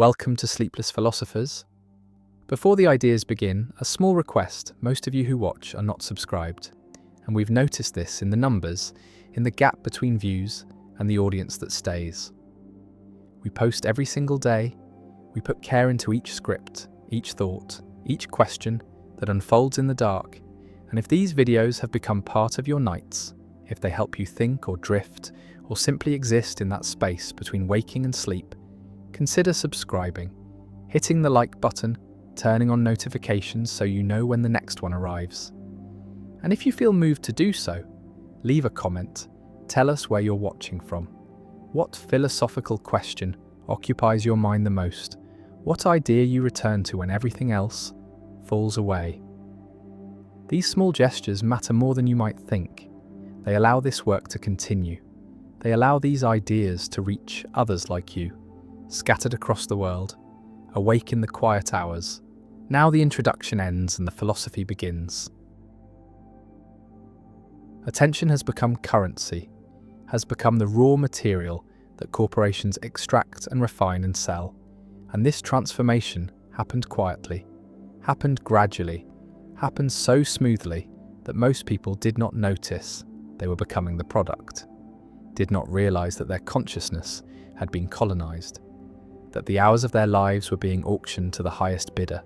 Welcome to Sleepless Philosophers. Before the ideas begin, a small request: most of you who watch are not subscribed, and we've noticed this in the numbers, in the gap between views and the audience that stays. We post every single day, we put care into each script, each thought, each question that unfolds in the dark, and if these videos have become part of your nights, if they help you think or drift, or simply exist in that space between waking and sleep, consider subscribing, hitting the like button, turning on notifications so you know when the next one arrives. And if you feel moved to do so, leave a comment, tell us where you're watching from. What philosophical question occupies your mind the most? What idea you return to when everything else falls away? These small gestures matter more than you might think. They allow this work to continue. They allow these ideas to reach others like you, scattered across the world, awake in the quiet hours. Now the introduction ends and the philosophy begins. Attention has become currency, has become the raw material that corporations extract and refine and sell. And this transformation happened quietly, happened gradually, happened so smoothly that most people did not notice they were becoming the product, did not realize that their consciousness had been colonized, that the hours of their lives were being auctioned to the highest bidder,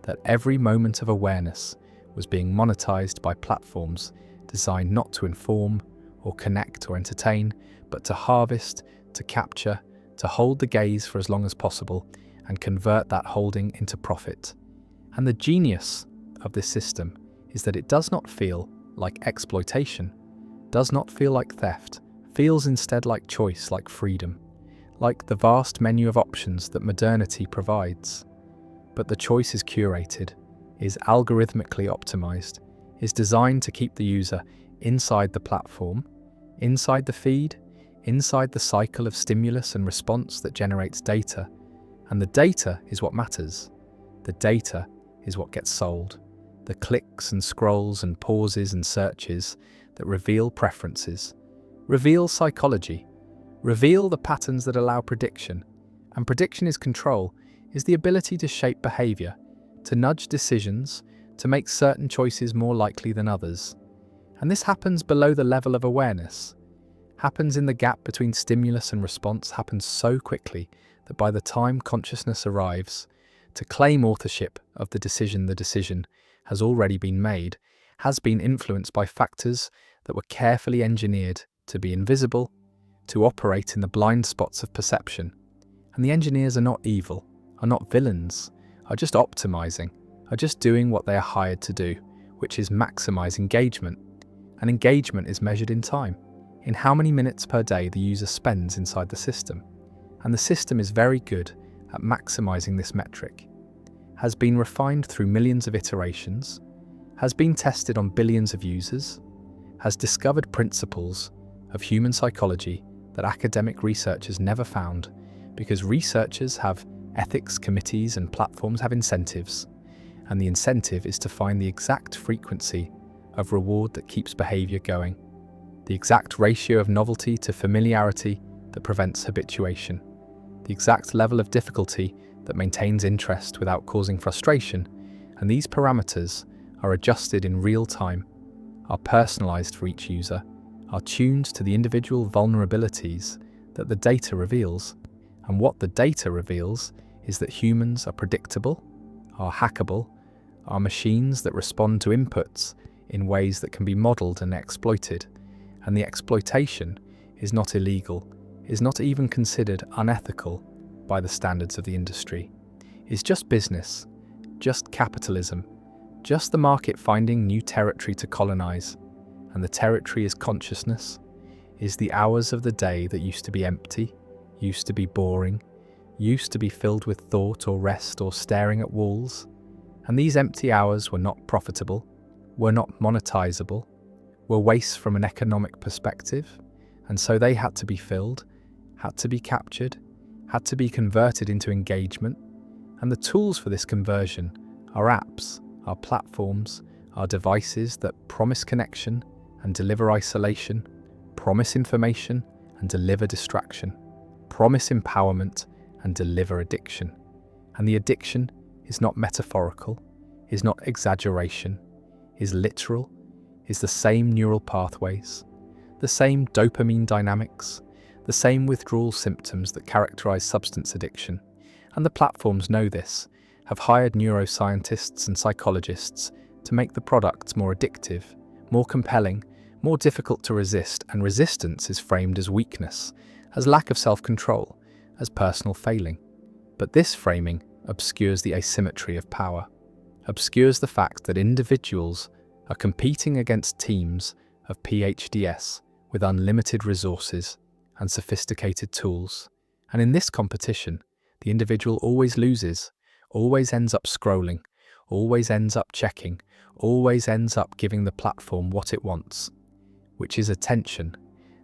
that every moment of awareness was being monetized by platforms designed not to inform or connect or entertain, but to harvest, to capture, to hold the gaze for as long as possible and convert that holding into profit. And the genius of this system is that it does not feel like exploitation, does not feel like theft, feels instead like choice, like freedom, like the vast menu of options that modernity provides. But the choice is curated, is algorithmically optimized, is designed to keep the user inside the platform, inside the feed, inside the cycle of stimulus and response that generates data. And the data is what matters. The data is what gets sold. The clicks and scrolls and pauses and searches that reveal preferences, reveal psychology, reveal the patterns that allow prediction. And prediction is control, is the ability to shape behavior, to nudge decisions, to make certain choices more likely than others. And this happens below the level of awareness, happens in the gap between stimulus and response, happens so quickly that by the time consciousness arrives to claim authorship of the decision has already been made, has been influenced by factors that were carefully engineered to be invisible, to operate in the blind spots of perception. And the engineers are not evil, are not villains, are just optimizing, are just doing what they are hired to do, which is maximize engagement. And engagement is measured in time, in how many minutes per day the user spends inside the system. And the system is very good at maximizing this metric, has been refined through millions of iterations, has been tested on billions of users, has discovered principles of human psychology that academic researchers never found, because researchers have ethics committees and platforms have incentives, and the incentive is to find the exact frequency of reward that keeps behavior going, the exact ratio of novelty to familiarity that prevents habituation, the exact level of difficulty that maintains interest without causing frustration, and these parameters are adjusted in real time, are personalized for each user, are tuned to the individual vulnerabilities that the data reveals. And what the data reveals is that humans are predictable, are hackable, are machines that respond to inputs in ways that can be modeled and exploited. And the exploitation is not illegal, is not even considered unethical by the standards of the industry, is just business, just capitalism, just the market finding new territory to colonize. And the territory is consciousness, is the hours of the day that used to be empty, used to be boring, used to be filled with thought or rest or staring at walls. And these empty hours were not profitable, were not monetizable, were waste from an economic perspective, and so they had to be filled, had to be captured, had to be converted into engagement. And the tools for this conversion are apps, are platforms, are devices that promise connection and deliver isolation, promise information and deliver distraction, promise empowerment and deliver addiction. And the addiction is not metaphorical, is not exaggeration, is literal, is the same neural pathways, the same dopamine dynamics, the same withdrawal symptoms that characterize substance addiction. And the platforms know this, have hired neuroscientists and psychologists to make the products more addictive, more compelling, more difficult to resist, and resistance is framed as weakness, as lack of self-control, as personal failing. But this framing obscures the asymmetry of power, obscures the fact that individuals are competing against teams of PhDs with unlimited resources and sophisticated tools. And in this competition, the individual always loses, always ends up scrolling, always ends up checking, always ends up giving the platform what it wants, which is attention.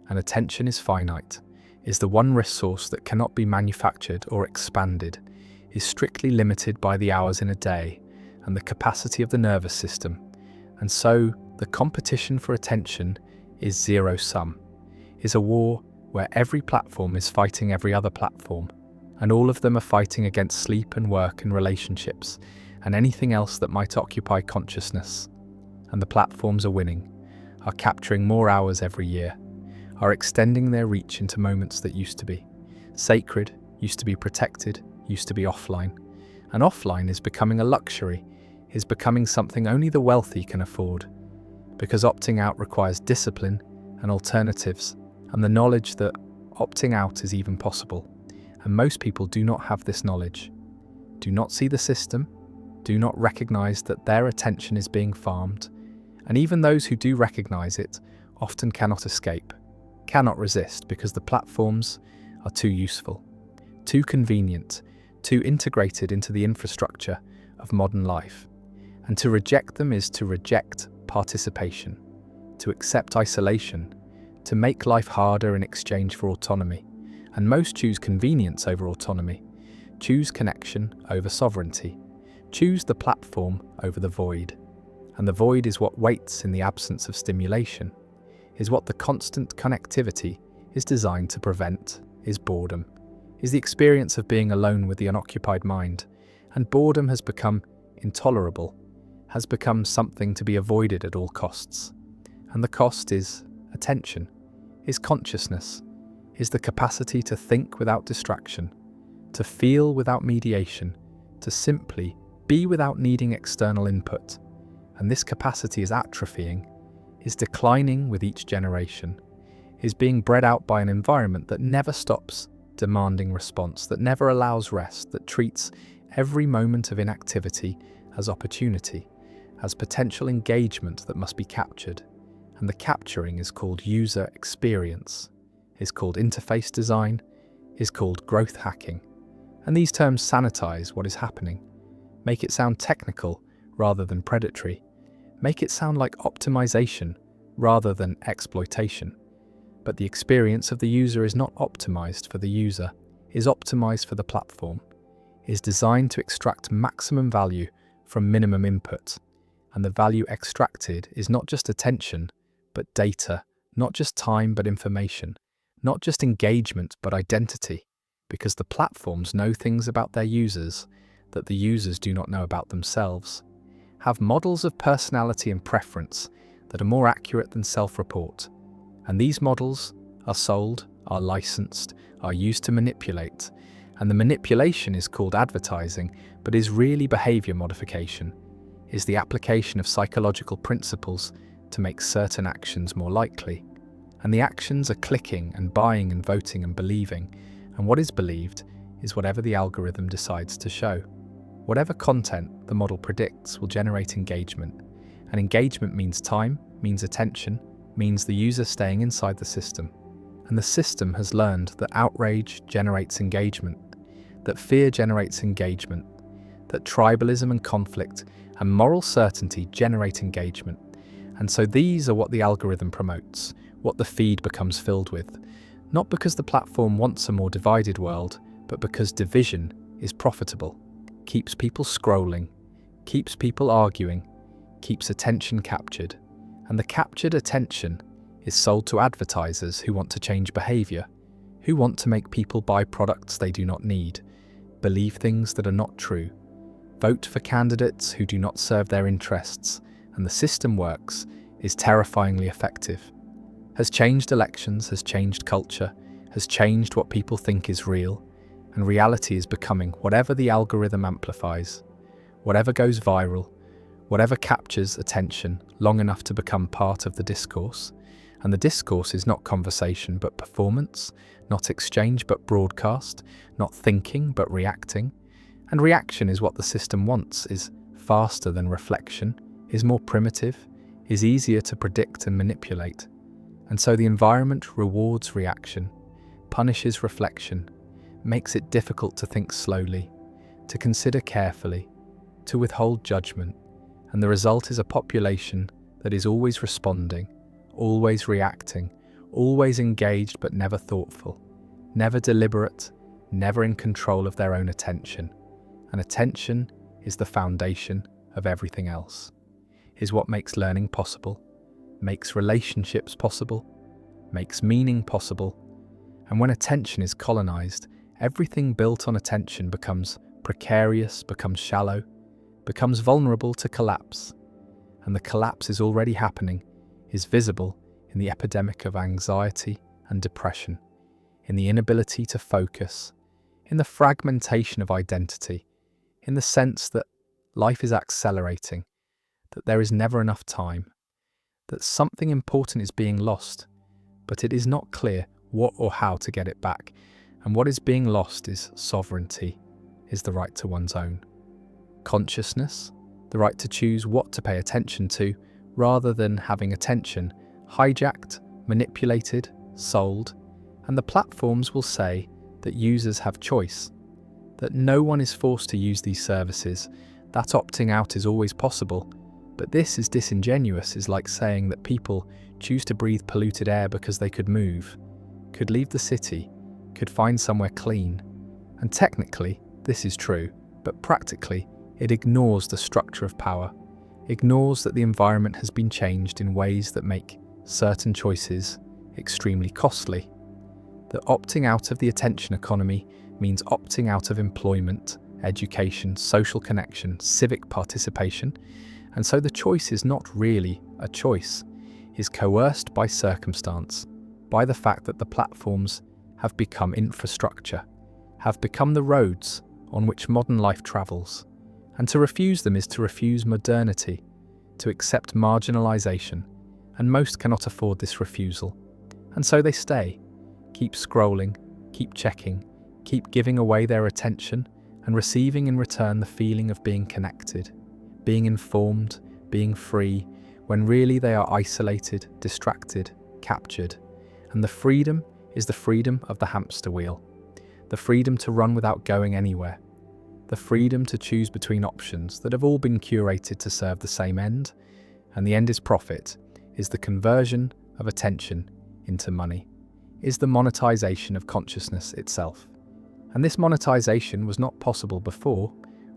And attention is finite, is the one resource that cannot be manufactured or expanded, is strictly limited by the hours in a day and the capacity of the nervous system. And so, the competition for attention is zero-sum, is a war where every platform is fighting every other platform, and all of them are fighting against sleep and work and relationships, and anything else that might occupy consciousness. And the platforms are winning, are capturing more hours every year, are extending their reach into moments that used to be sacred, used to be protected, used to be offline. And offline is becoming a luxury, is becoming something only the wealthy can afford, because opting out requires discipline and alternatives, and the knowledge that opting out is even possible. And most people do not have this knowledge, do not see the system, do not recognize that their attention is being farmed, and even those who do recognize it often cannot escape, cannot resist, because the platforms are too useful, too convenient, too integrated into the infrastructure of modern life. And to reject them is to reject participation, to accept isolation, to make life harder in exchange for autonomy. And most choose convenience over autonomy, choose connection over sovereignty, choose the platform over the void. And the void is what waits in the absence of stimulation, is what the constant connectivity is designed to prevent, is boredom, is the experience of being alone with the unoccupied mind. And boredom has become intolerable, has become something to be avoided at all costs. And the cost is attention, is consciousness, is the capacity to think without distraction, to feel without mediation, to simply be without needing external input. And this capacity is atrophying, is declining with each generation, is being bred out by an environment that never stops demanding response, that never allows rest, that treats every moment of inactivity as opportunity, as potential engagement that must be captured. And the capturing is called user experience, is called interface design, is called growth hacking. And these terms sanitize what is happening, make it sound technical rather than predatory, make it sound like optimization rather than exploitation. But the experience of the user is not optimized for the user, is optimized for the platform, is designed to extract maximum value from minimum input. And the value extracted is not just attention, but data, not just time, but information, not just engagement, but identity, because the platforms know things about their users that the users do not know about themselves, have models of personality and preference that are more accurate than self-report. And these models are sold, are licensed, are used to manipulate. And the manipulation is called advertising, but is really behavior modification, is the application of psychological principles to make certain actions more likely. And the actions are clicking and buying and voting and believing, and what is believed is whatever the algorithm decides to show. Whatever content the model predicts will generate engagement, and engagement means time, means attention, means the user staying inside the system. And the system has learned that outrage generates engagement, that fear generates engagement, that tribalism and conflict and moral certainty generate engagement. And so these are what the algorithm promotes, what the feed becomes filled with, not because the platform wants a more divided world, but because division is profitable, keeps people scrolling, keeps people arguing, keeps attention captured. And the captured attention is sold to advertisers who want to change behavior, who want to make people buy products they do not need, believe things that are not true, vote for candidates who do not serve their interests, and the system works, is terrifyingly effective. Has changed elections, has changed culture, has changed what people think is real, and reality is becoming whatever the algorithm amplifies, whatever goes viral, whatever captures attention long enough to become part of the discourse. And the discourse is not conversation but performance, not exchange but broadcast, not thinking but reacting. And reaction is what the system wants, is faster than reflection, is more primitive, is easier to predict and manipulate. And so the environment rewards reaction, punishes reflection, makes it difficult to think slowly, to consider carefully, to withhold judgment. And the result is a population that is always responding, always reacting, always engaged but never thoughtful, never deliberate, never in control of their own attention. And attention is the foundation of everything else, is what makes learning possible, makes relationships possible, makes meaning possible. And when attention is colonized, everything built on attention becomes precarious, becomes shallow, becomes vulnerable to collapse. And the collapse is already happening, is visible in the epidemic of anxiety and depression, in the inability to focus, in the fragmentation of identity, in the sense that life is accelerating, that there is never enough time, that something important is being lost, but it is not clear what or how to get it back. And what is being lost is sovereignty, is the right to one's own consciousness, the right to choose what to pay attention to, rather than having attention hijacked, manipulated, sold. And the platforms will say that users have choice, that no one is forced to use these services, that opting out is always possible. But this is disingenuous, is like saying that people choose to breathe polluted air because they could move, could leave the city, could find somewhere clean. And technically, this is true, but practically, it ignores the structure of power, ignores that the environment has been changed in ways that make certain choices extremely costly. That opting out of the attention economy means opting out of employment, education, social connection, civic participation. And so the choice is not really a choice, is coerced by circumstance, by the fact that the platforms have become infrastructure, have become the roads on which modern life travels. And to refuse them is to refuse modernity, to accept marginalization, and most cannot afford this refusal. And so they stay, keep scrolling, keep checking, keep giving away their attention, and receiving in return the feeling of being connected, being informed, being free, when really they are isolated, distracted, captured. And the freedom is the freedom of the hamster wheel, the freedom to run without going anywhere, the freedom to choose between options that have all been curated to serve the same end, and the end is profit, is the conversion of attention into money, is the monetization of consciousness itself. And this monetization was not possible before,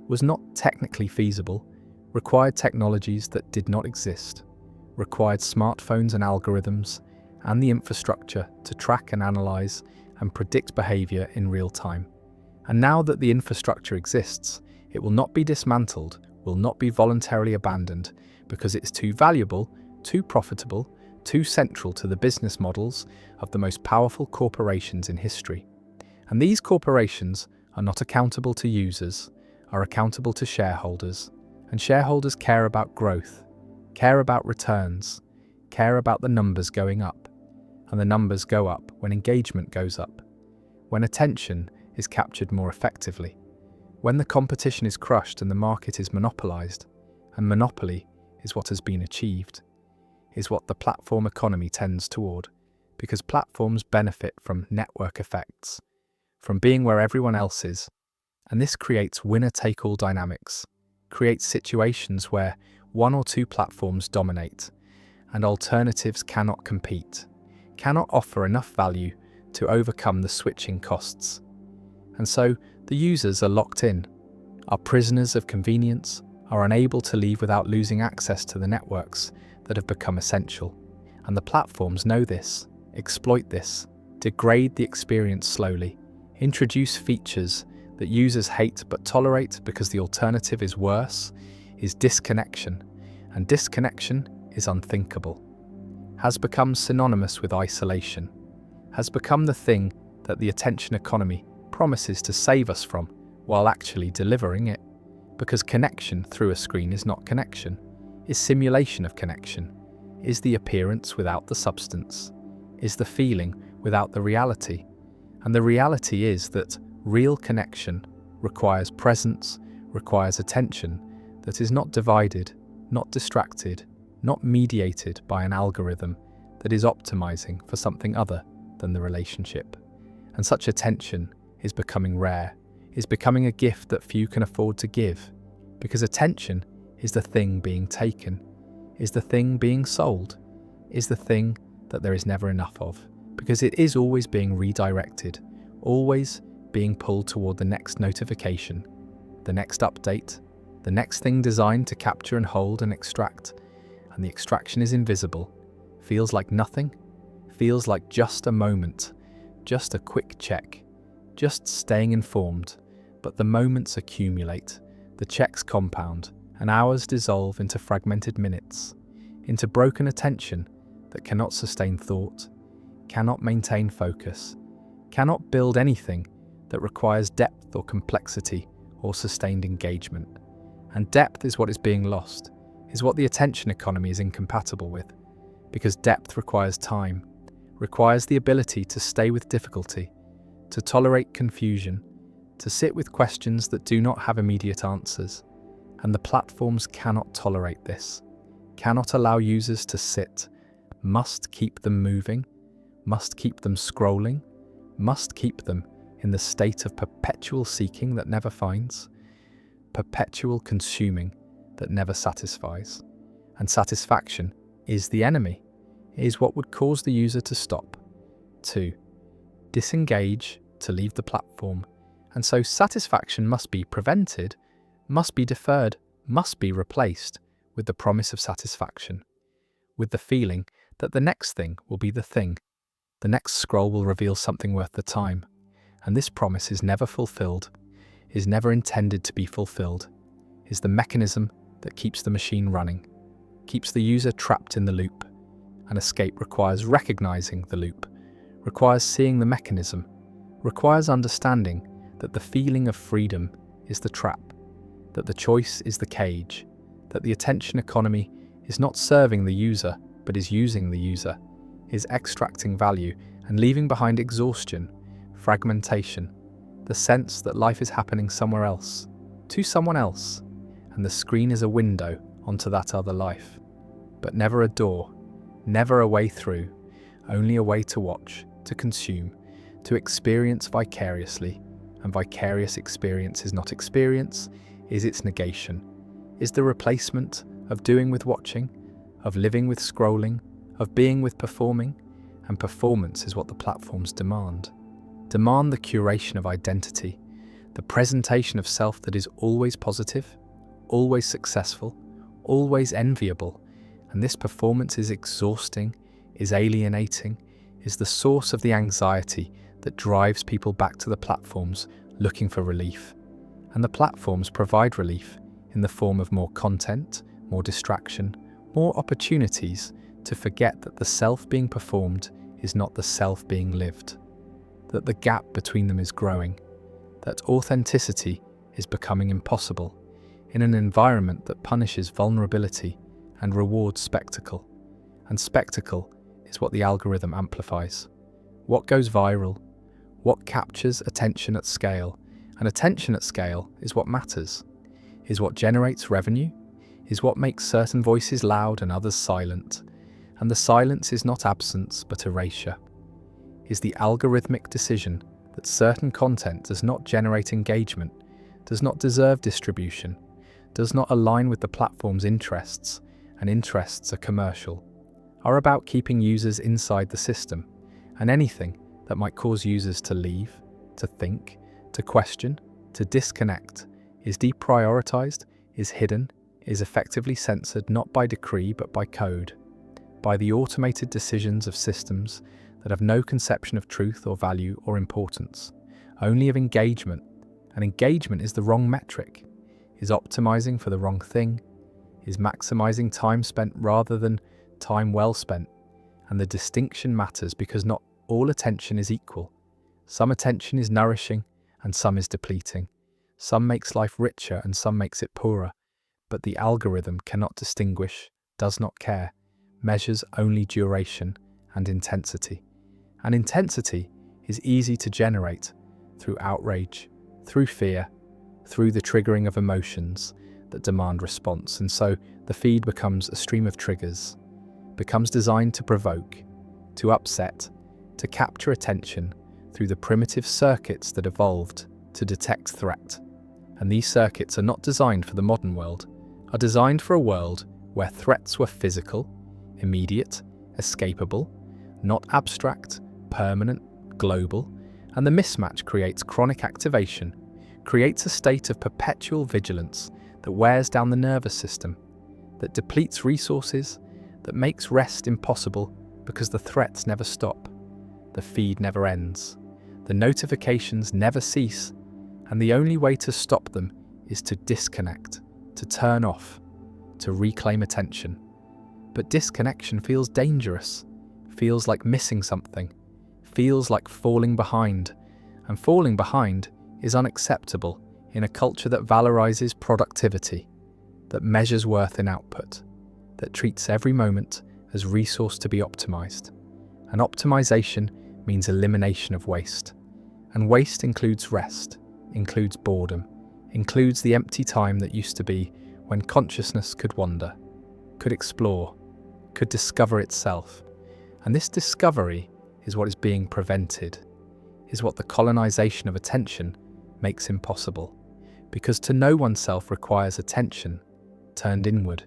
was not technically feasible, required technologies that did not exist, required smartphones and algorithms, and the infrastructure to track and analyze and predict behavior in real time. And now that the infrastructure exists, it will not be dismantled, will not be voluntarily abandoned, because it's too valuable, too profitable, too central to the business models of the most powerful corporations in history. And these corporations are not accountable to users, are accountable to shareholders. And shareholders care about growth, care about returns, care about the numbers going up. And the numbers go up when engagement goes up, when attention is captured more effectively, when the competition is crushed and the market is monopolized. And monopoly is what has been achieved, is what the platform economy tends toward, because platforms benefit from network effects, from being where everyone else is. And this creates winner-take-all dynamics, creates situations where one or two platforms dominate, and alternatives cannot compete, cannot offer enough value to overcome the switching costs. And so the users are locked in, are prisoners of convenience, are unable to leave without losing access to the networks that have become essential. And the platforms know this, exploit this, degrade the experience slowly, introduce features that users hate but tolerate because the alternative is worse, is disconnection, and disconnection is unthinkable, has become synonymous with isolation, has become the thing that the attention economy promises to save us from while actually delivering it. Because connection through a screen is not connection, is simulation of connection, is the appearance without the substance, is the feeling without the reality. And the reality is that real connection requires presence, requires attention that is not divided, not distracted, not mediated by an algorithm that is optimizing for something other than the relationship. And such attention is becoming rare, is becoming a gift that few can afford to give, because attention is the thing being taken, is the thing being sold, is the thing that there is never enough of, because it is always being redirected, always being pulled toward the next notification, the next update, the next thing designed to capture and hold and extract. And the extraction is invisible, feels like nothing, feels like just a moment, just a quick check, just staying informed. But the moments accumulate, the checks compound, and hours dissolve into fragmented minutes, into broken attention that cannot sustain thought, cannot maintain focus, cannot build anything that requires depth or complexity or sustained engagement. And depth is what is being lost, is what the attention economy is incompatible with, because depth requires time, requires the ability to stay with difficulty, to tolerate confusion, to sit with questions that do not have immediate answers. And the platforms cannot tolerate this, cannot allow users to sit, must keep them moving, must keep them scrolling, must keep them in the state of perpetual seeking that never finds, perpetual consuming that never satisfies. And satisfaction is the enemy, is what would cause the user to stop, to disengage, to leave the platform. And so satisfaction must be prevented, must be deferred, must be replaced with the promise of satisfaction, with the feeling that the next thing will be the thing, the next scroll will reveal something worth the time. And this promise is never fulfilled, is never intended to be fulfilled, is the mechanism that keeps the machine running, keeps the user trapped in the loop. And escape requires recognizing the loop, requires seeing the mechanism, requires understanding that the feeling of freedom is the trap, that the choice is the cage, that the attention economy is not serving the user but is using the user, is extracting value and leaving behind exhaustion, fragmentation, the sense that life is happening somewhere else, to someone else, and the screen is a window onto that other life, but never a door, never a way through, only a way to watch, to consume, to experience vicariously. And vicarious experience is not experience, is its negation, is the replacement of doing with watching, of living with scrolling, of being with performing. And performance is what the platforms demand. Demand the curation of identity, the presentation of self that is always positive, always successful, always enviable. And this performance is exhausting, is alienating, is the source of the anxiety that drives people back to the platforms looking for relief. And the platforms provide relief in the form of more content, more distraction, more opportunities to forget that the self being performed is not the self being lived, that the gap between them is growing, that authenticity is becoming impossible in an environment that punishes vulnerability and rewards spectacle. And spectacle is what the algorithm amplifies, what goes viral, what captures attention at scale. And attention at scale is what matters, is what generates revenue, is what makes certain voices loud and others silent. And the silence is not absence but erasure, is the algorithmic decision that certain content does not generate engagement, does not deserve distribution, does not align with the platform's interests, and interests are commercial, are about keeping users inside the system. And anything that might cause users to leave, to think, to question, to disconnect, is deprioritized, is hidden, is effectively censored not by decree but by code, by the automated decisions of systems that have no conception of truth or value or importance, only of engagement, And engagement is the wrong metric, is optimizing for the wrong thing, is maximizing time spent rather than time well spent. And the distinction matters because not all attention is equal. Some attention is nourishing and some is depleting. Some makes life richer and some makes it poorer. But the algorithm cannot distinguish, does not care, measures only duration and intensity. And intensity is easy to generate through outrage, through fear, through the triggering of emotions that demand response. And so the feed becomes a stream of triggers, becomes designed to provoke, to upset, to capture attention through the primitive circuits that evolved to detect threat. And these circuits are not designed for the modern world, are designed for a world where threats were physical, immediate, escapable, not abstract, permanent, global, and the mismatch creates chronic activation, creates a state of perpetual vigilance that wears down the nervous system, that depletes resources, that makes rest impossible because the threats never stop, the feed never ends, the notifications never cease, and the only way to stop them is to disconnect, to turn off, to reclaim attention. But disconnection feels dangerous, feels like missing something, feels like falling behind, and falling behind is unacceptable in a culture that valorizes productivity, that measures worth in output, that treats every moment as resource to be optimized. And optimization means elimination of waste. And waste includes rest, includes boredom, includes the empty time that used to be when consciousness could wander, could explore, could discover itself. And this discovery is what is being prevented, is what the colonization of attention makes impossible. Because to know oneself requires attention turned inward,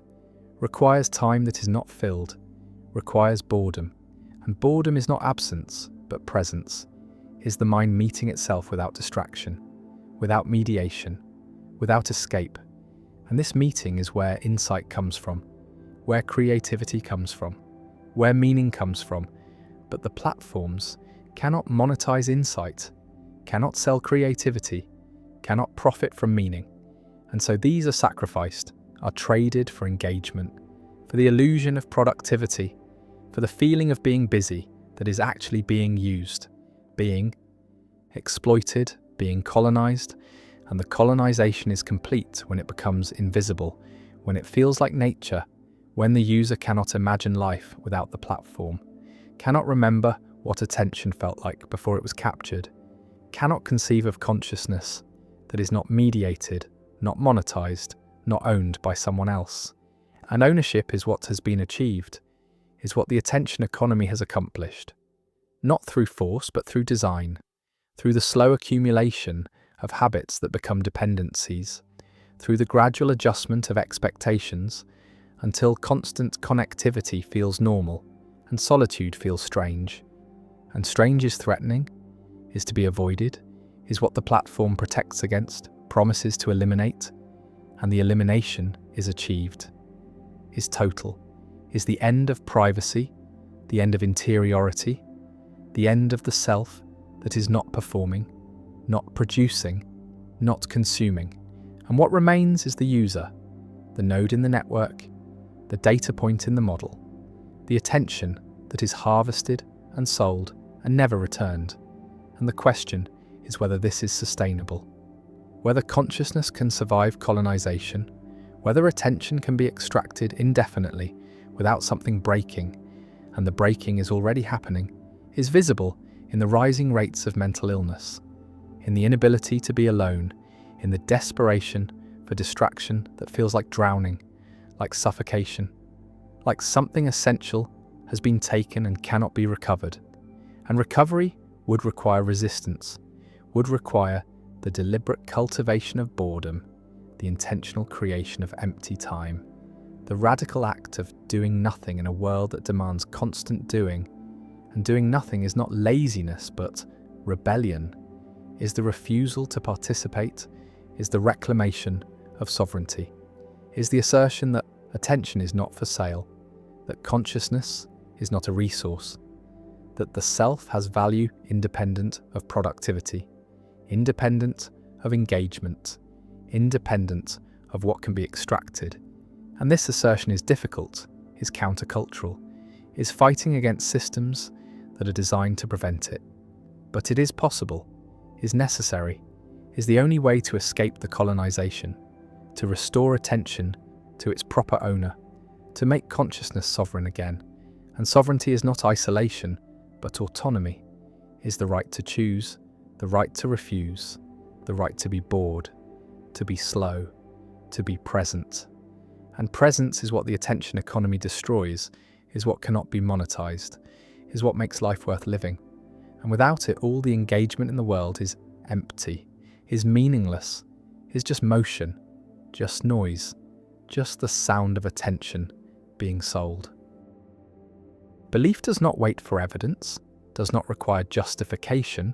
requires time that is not filled, requires boredom. And boredom is not absence, but presence, is the mind meeting itself without distraction, without mediation, without escape. And this meeting is where insight comes from, where creativity comes from, where meaning comes from. But the platforms cannot monetize insight, cannot sell creativity, cannot profit from meaning. And so these are sacrificed, are traded for engagement, for the illusion of productivity, for the feeling of being busy that is actually being used, being exploited, being colonized. And the colonization is complete when it becomes invisible, when it feels like nature, when the user cannot imagine life without the platform, cannot remember what attention felt like before it was captured, cannot conceive of consciousness that is not mediated, not monetized, not owned by someone else. And ownership is what has been achieved, is what the attention economy has accomplished, not through force but through design, through the slow accumulation of habits that become dependencies, through the gradual adjustment of expectations until constant connectivity feels normal and solitude feels strange. And strange is threatening, is to be avoided, is what the platform protects against, promises to eliminate, and the elimination is achieved, is total, is the end of privacy, the end of interiority, the end of the self that is not performing, not producing, not consuming. And what remains is the user, the node in the network, the data point in the model, the attention that is harvested and sold and never returned. And the question is whether this is sustainable, whether consciousness can survive colonization, whether attention can be extracted indefinitely without something breaking, and the breaking is already happening, is visible in the rising rates of mental illness, in the inability to be alone, in the desperation for distraction that feels like drowning, like suffocation, like something essential has been taken and cannot be recovered. And recovery would require resistance, would require the deliberate cultivation of boredom, the intentional creation of empty time, the radical act of doing nothing in a world that demands constant doing. And doing nothing is not laziness, but rebellion, is the refusal to participate, is the reclamation of sovereignty, is the assertion that attention is not for sale, that consciousness is not a resource, that the self has value independent of productivity, independent of engagement, independent of what can be extracted. And this assertion is difficult, is countercultural, is fighting against systems that are designed to prevent it. But it is possible, is necessary, is the only way to escape the colonization, to restore attention to its proper owner, to make consciousness sovereign again. And sovereignty is not isolation, but autonomy, is the right to choose, the right to refuse, the right to be bored, to be slow, to be present. And presence is what the attention economy destroys, is what cannot be monetized, is what makes life worth living. And without it, all the engagement in the world is empty, is meaningless, is just motion, just noise, just the sound of attention being sold. Belief does not wait for evidence, does not require justification,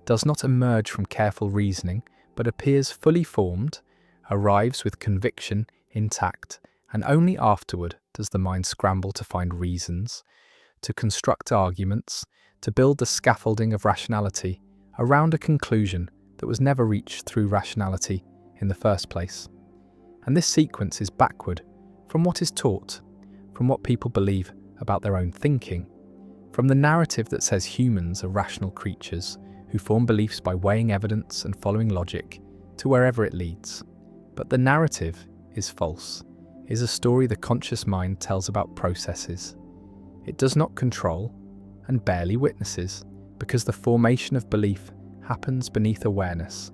does not emerge from careful reasoning, but appears fully formed, arrives with conviction intact, and only afterward does the mind scramble to find reasons, to construct arguments, to build the scaffolding of rationality around a conclusion that was never reached through rationality in the first place. And this sequence is backward from what is taught, from what people believe about their own thinking, from the narrative that says humans are rational creatures who form beliefs by weighing evidence and following logic to wherever it leads. But the narrative is false, is a story the conscious mind tells about processes. It does not control and barely witnesses, because the formation of belief happens beneath awareness,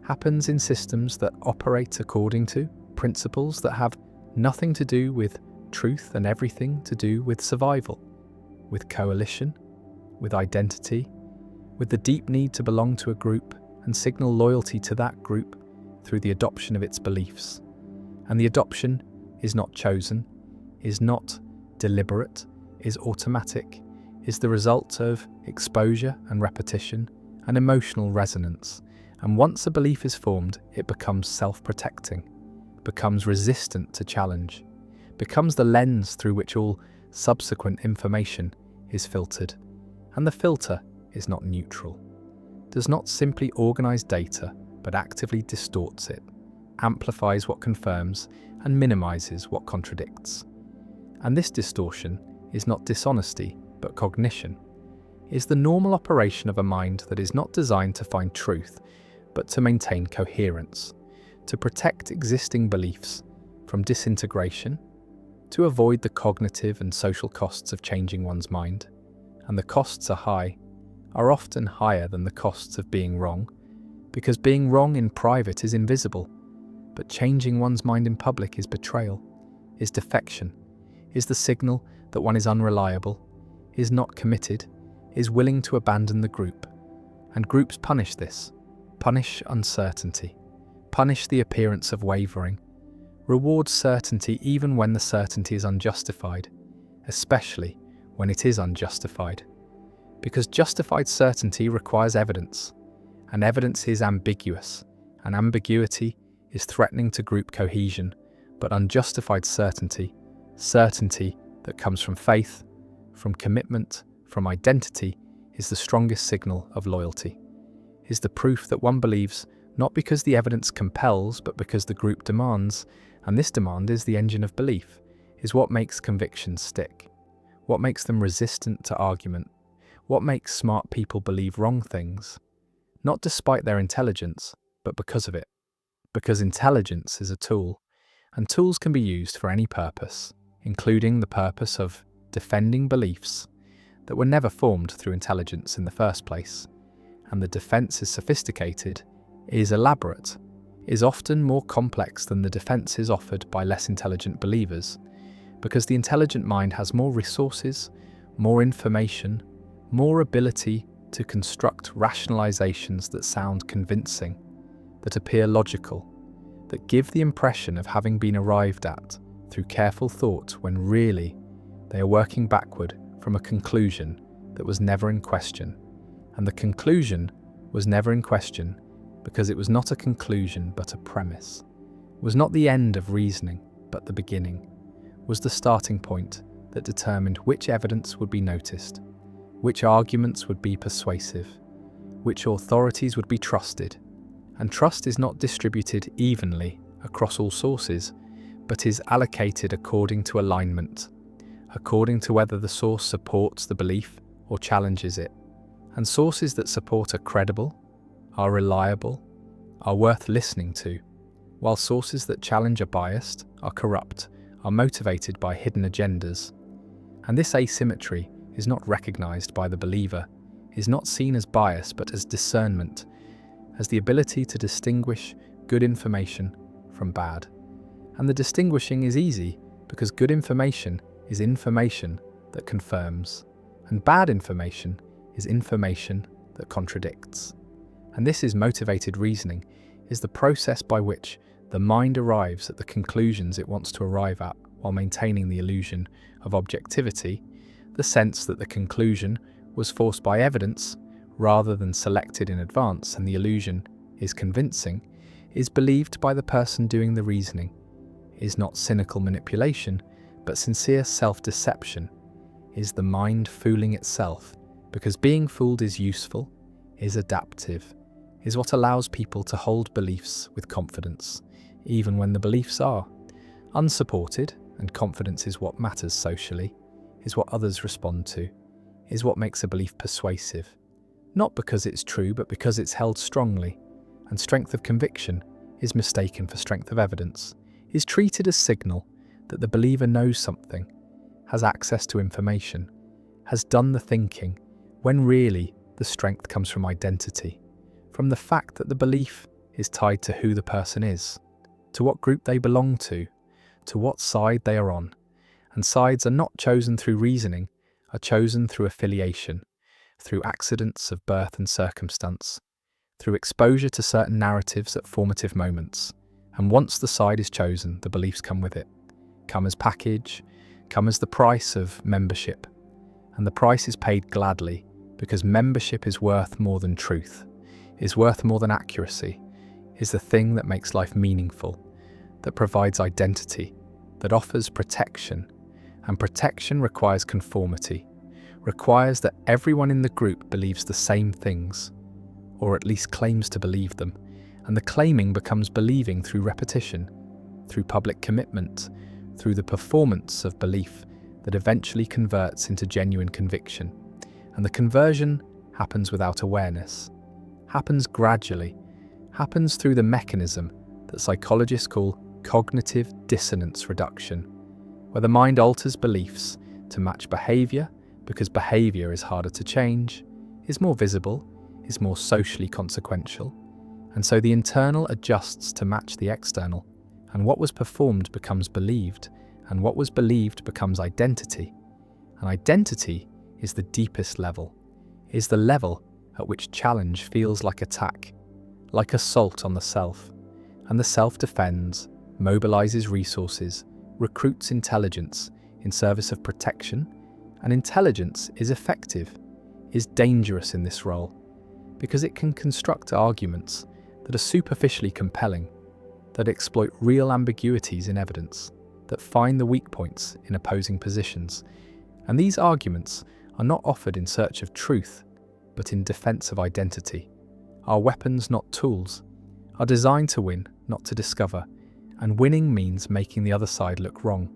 happens in systems that operate according to principles that have nothing to do with truth and everything to do with survival, with coalition, with identity, with the deep need to belong to a group and signal loyalty to that group through the adoption of its beliefs. And the adoption is not chosen, is not deliberate, is automatic, is the result of exposure and repetition and emotional resonance. And once a belief is formed, it becomes self-protecting, becomes resistant to challenge, becomes the lens through which all subsequent information is filtered. And the filter is not neutral, does not simply organize data, but actively distorts it, amplifies what confirms, and minimizes what contradicts. And this distortion is not dishonesty, but cognition, is the normal operation of a mind that is not designed to find truth, but to maintain coherence, to protect existing beliefs from disintegration, to avoid the cognitive and social costs of changing one's mind. And the costs are high, are often higher than the costs of being wrong, because being wrong in private is invisible, but changing one's mind in public is betrayal, is defection, is the signal that one is unreliable, is not committed, is willing to abandon the group. And groups punish this, punish uncertainty, punish the appearance of wavering, reward certainty even when the certainty is unjustified, especially when it is unjustified. Because justified certainty requires evidence, and evidence is ambiguous, and ambiguity is threatening to group cohesion, but unjustified certainty, certainty that comes from faith, from commitment, from identity, is the strongest signal of loyalty, is the proof that one believes not because the evidence compels, but because the group demands, and this demand is the engine of belief, is what makes convictions stick, what makes them resistant to argument, what makes smart people believe wrong things, not despite their intelligence, but because of it. Because intelligence is a tool, and tools can be used for any purpose, including the purpose of defending beliefs that were never formed through intelligence in the first place. And the defense is sophisticated, is elaborate, is often more complex than the defenses offered by less intelligent believers, because the intelligent mind has more resources, more information, more ability to construct rationalizations that sound convincing, that appear logical, that give the impression of having been arrived at through careful thought when really they are working backward from a conclusion that was never in question. And the conclusion was never in question because it was not a conclusion but a premise, was not the end of reasoning but the beginning, was the starting point that determined which evidence would be noticed, which arguments would be persuasive, which authorities would be trusted, And trust is not distributed evenly across all sources, but is allocated according to alignment, according to whether the source supports the belief or challenges it. And sources that support are credible, are reliable, are worth listening to, while sources that challenge are biased, are corrupt, are motivated by hidden agendas. And this asymmetry is not recognized by the believer, is not seen as bias but as discernment, as the ability to distinguish good information from bad. And the distinguishing is easy because good information is information that confirms, and bad information is information that contradicts. And this is motivated reasoning, is the process by which the mind arrives at the conclusions it wants to arrive at while maintaining the illusion of objectivity, the sense that the conclusion was forced by evidence rather than selected in advance, and the illusion is convincing, is believed by the person doing the reasoning, is not cynical manipulation, but sincere self-deception, is the mind fooling itself, because being fooled is useful, is adaptive, is what allows people to hold beliefs with confidence, even when the beliefs are unsupported, and confidence is what matters socially, is what others respond to, is what makes a belief persuasive, not because it's true but because it's held strongly, and strength of conviction is mistaken for strength of evidence, is treated as signal that the believer knows something, has access to information, has done the thinking, when really the strength comes from identity, from the fact that the belief is tied to who the person is, to what group they belong to what side they are on. And sides are not chosen through reasoning, are chosen through affiliation, through accidents of birth and circumstance, through exposure to certain narratives at formative moments. And once the side is chosen, the beliefs come with it, come as package, come as the price of membership. And the price is paid gladly, because membership is worth more than truth, is worth more than accuracy, is the thing that makes life meaningful, that provides identity, that offers protection. And protection requires conformity, requires that everyone in the group believes the same things, or at least claims to believe them. And the claiming becomes believing through repetition, through public commitment, through the performance of belief that eventually converts into genuine conviction. And the conversion happens without awareness, happens gradually, happens through the mechanism that psychologists call cognitive dissonance reduction, where the mind alters beliefs to match behavior because behavior is harder to change, is more visible, is more socially consequential, and so the internal adjusts to match the external, and what was performed becomes believed, and what was believed becomes identity. And identity is the deepest level, is the level at which challenge feels like attack, like assault on the self, and the self defends, mobilizes resources, recruits intelligence in service of protection, and intelligence is effective, is dangerous in this role, because it can construct arguments that are superficially compelling, that exploit real ambiguities in evidence, that find the weak points in opposing positions. And these arguments are not offered in search of truth, but in defense of identity. Are weapons, not tools, are designed to win, not to discover, and winning means making the other side look wrong,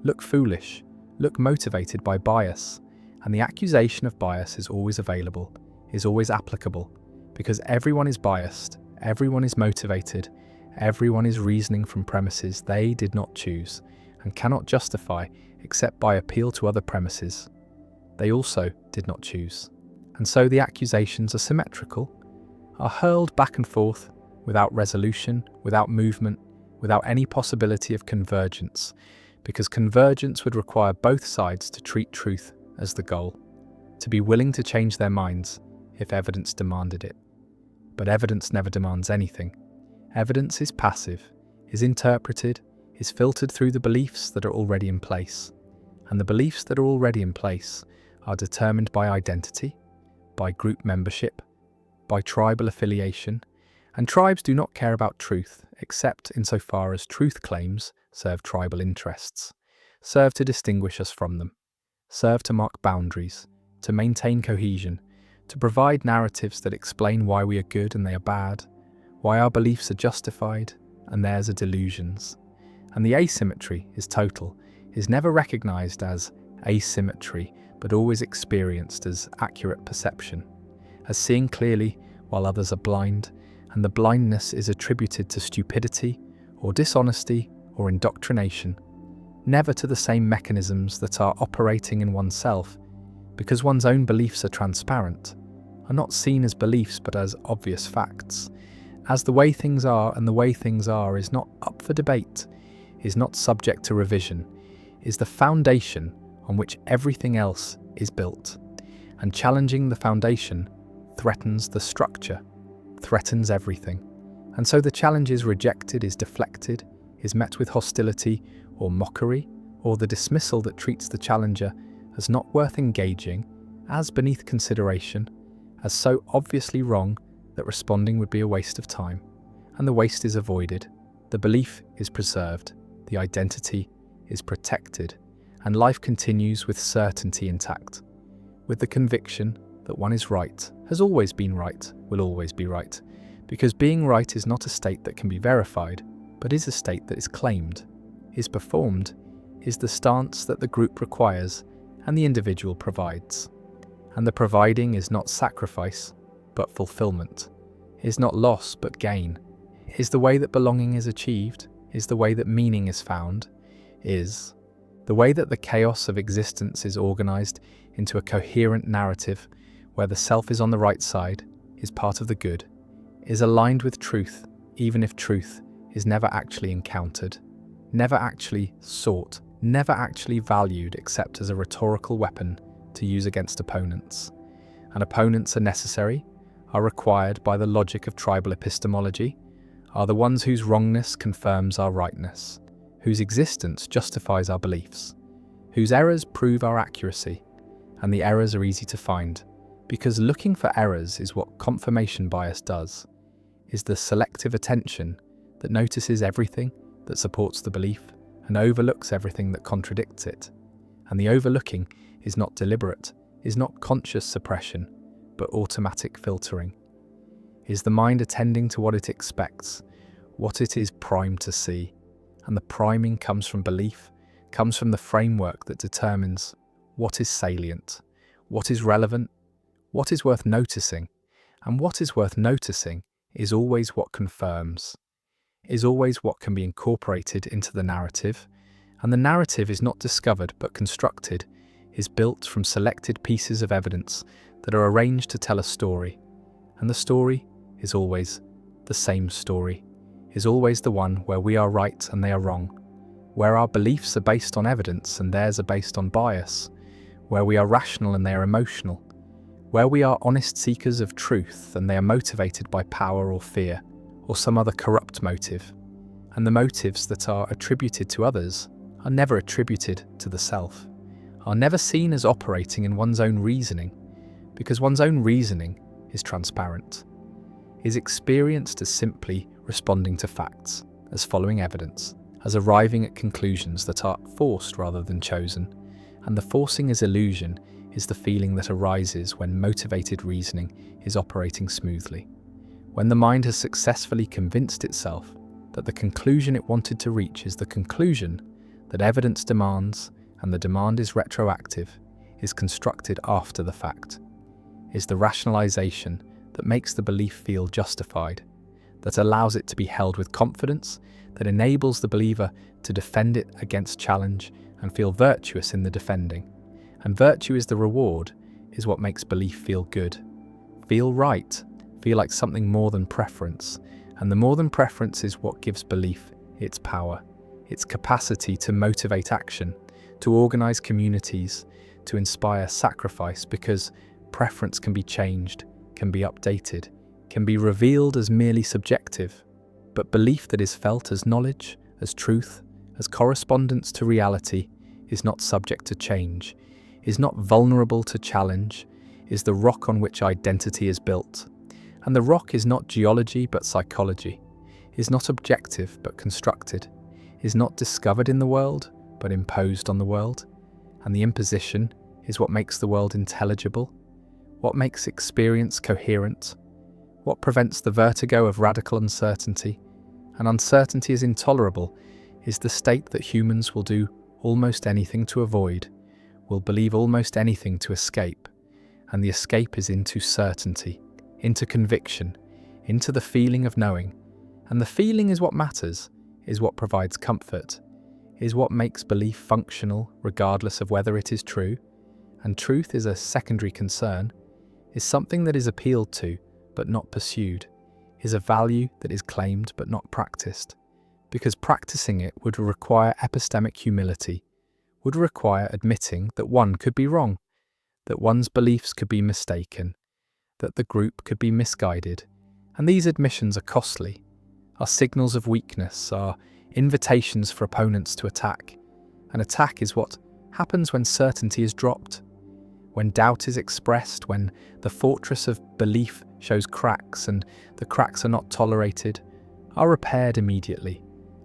look foolish, look motivated by bias, and the accusation of bias is always available, is always applicable, because everyone is biased, everyone is motivated, everyone is reasoning from premises they did not choose, and cannot justify except by appeal to other premises they also did not choose. And so the accusations are symmetrical, are hurled back and forth without resolution, without movement, without any possibility of convergence, because convergence would require both sides to treat truth as the goal, to be willing to change their minds if evidence demanded it. But evidence never demands anything. Evidence is passive, is interpreted, is filtered through the beliefs that are already in place. And the beliefs that are already in place are determined by identity, by group membership, by tribal affiliation, and tribes do not care about truth except insofar as truth claims serve tribal interests, serve to distinguish us from them, serve to mark boundaries, to maintain cohesion, to provide narratives that explain why we are good and they are bad, why our beliefs are justified and theirs are delusions. And the asymmetry is total, is never recognized as asymmetry, but always experienced as accurate perception, as seeing clearly while others are blind, and the blindness is attributed to stupidity or dishonesty or indoctrination, never to the same mechanisms that are operating in oneself, because one's own beliefs are transparent, are not seen as beliefs but as obvious facts, as the way things are, and the way things are is not up for debate, is not subject to revision, is the foundation on which everything else is built, and challenging the foundation threatens the structure, threatens everything. And so the challenge is rejected, is deflected, is met with hostility or mockery, or the dismissal that treats the challenger as not worth engaging, as beneath consideration, as so obviously wrong that responding would be a waste of time. And the waste is avoided, the belief is preserved, the identity is protected, and life continues with certainty intact, with the conviction that one is right, has always been right, will always be right, because being right is not a state that can be verified, but is a state that is claimed, is performed, is the stance that the group requires and the individual provides. And the providing is not sacrifice, but fulfillment, is not loss but gain, is the way that belonging is achieved, is the way that meaning is found, is the way that the chaos of existence is organized into a coherent narrative where the self is on the right side, is part of the good, is aligned with truth, even if truth is never actually encountered, never actually sought, never actually valued except as a rhetorical weapon to use against opponents. And opponents are necessary, are required by the logic of tribal epistemology, are the ones whose wrongness confirms our rightness, whose existence justifies our beliefs, whose errors prove our accuracy, and the errors are easy to find, because looking for errors is what confirmation bias does, is the selective attention that notices everything that supports the belief and overlooks everything that contradicts it. And the overlooking is not deliberate, is not conscious suppression, but automatic filtering. Is the mind attending to what it expects, what it is primed to see? And the priming comes from belief, comes from the framework that determines what is salient, what is relevant, what is worth noticing, and what is worth noticing is always what confirms, is always what can be incorporated into the narrative, and the narrative is not discovered but constructed, is built from selected pieces of evidence that are arranged to tell a story, and the story is always the same story, is always the one where we are right and they are wrong, where our beliefs are based on evidence and theirs are based on bias, where we are rational and they are emotional, where we are honest seekers of truth and they are motivated by power or fear, or some other corrupt motive, and the motives that are attributed to others are never attributed to the self, are never seen as operating in one's own reasoning, because one's own reasoning is transparent, is experienced as simply responding to facts, as following evidence, as arriving at conclusions that are forced rather than chosen, and the forcing as illusion is the feeling that arises when motivated reasoning is operating smoothly, when the mind has successfully convinced itself that the conclusion it wanted to reach is the conclusion that evidence demands, and the demand is retroactive, is constructed after the fact, is the rationalization that makes the belief feel justified, that allows it to be held with confidence, that enables the believer to defend it against challenge and feel virtuous in the defending. And virtue is the reward, is what makes belief feel good, feel right, feel like something more than preference. And the more than preference is what gives belief its power, its capacity to motivate action, to organize communities, to inspire sacrifice, because preference can be changed, can be updated, can be revealed as merely subjective, but belief that is felt as knowledge, as truth, as correspondence to reality, is not subject to change, is not vulnerable to challenge, is the rock on which identity is built. And the rock is not geology but psychology, is not objective but constructed, is not discovered in the world but imposed on the world. And the imposition is what makes the world intelligible, what makes experience coherent, What prevents the vertigo of radical uncertainty? And uncertainty is intolerable, is the state that humans will do almost anything to avoid, will believe almost anything to escape. And the escape is into certainty, into conviction, into the feeling of knowing. And the feeling is what matters, is what provides comfort, is what makes belief functional regardless of whether it is true. And truth is a secondary concern, is something that is appealed to but not pursued, is a value that is claimed but not practiced, because practicing it would require epistemic humility, would require admitting that one could be wrong, that one's beliefs could be mistaken, that the group could be misguided, and these admissions are costly, are signals of weakness, are invitations for opponents to attack. An attack is what happens when certainty is dropped, when doubt is expressed, when the fortress of belief shows cracks and the cracks are not tolerated, are repaired immediately,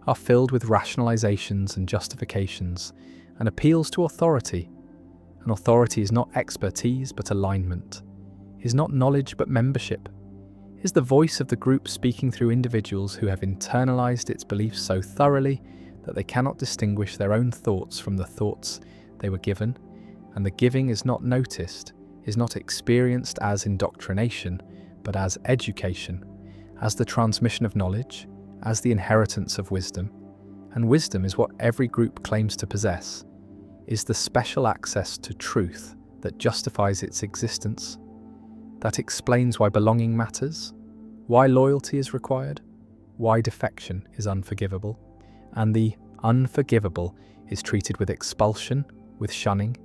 are filled with rationalizations and justifications, and appeals to authority. And authority is not expertise but alignment, is not knowledge but membership, is the voice of the group speaking through individuals who have internalized its beliefs so thoroughly that they cannot distinguish their own thoughts from the thoughts they were given, and the giving is not noticed, is not experienced as indoctrination, but as education, as the transmission of knowledge, as the inheritance of wisdom. And wisdom is what every group claims to possess, is the special access to truth that justifies its existence, that explains why belonging matters, why loyalty is required, why defection is unforgivable, and the unforgivable is treated with expulsion, with shunning,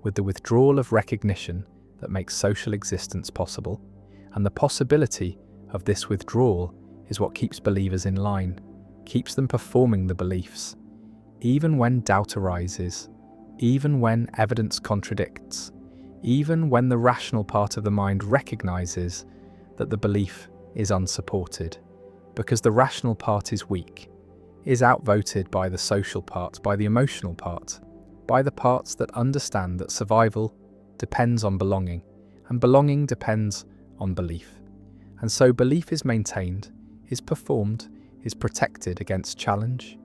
with the withdrawal of recognition that makes social existence possible, and the possibility of this withdrawal is what keeps believers in line, keeps them performing the beliefs, even when doubt arises, even when evidence contradicts, even when the rational part of the mind recognizes that the belief is unsupported, because the rational part is weak, is outvoted by the social part, by the emotional part, by the parts that understand that survival depends on belonging, and belonging depends on belief. And so belief is maintained, is performed, is protected against challenge,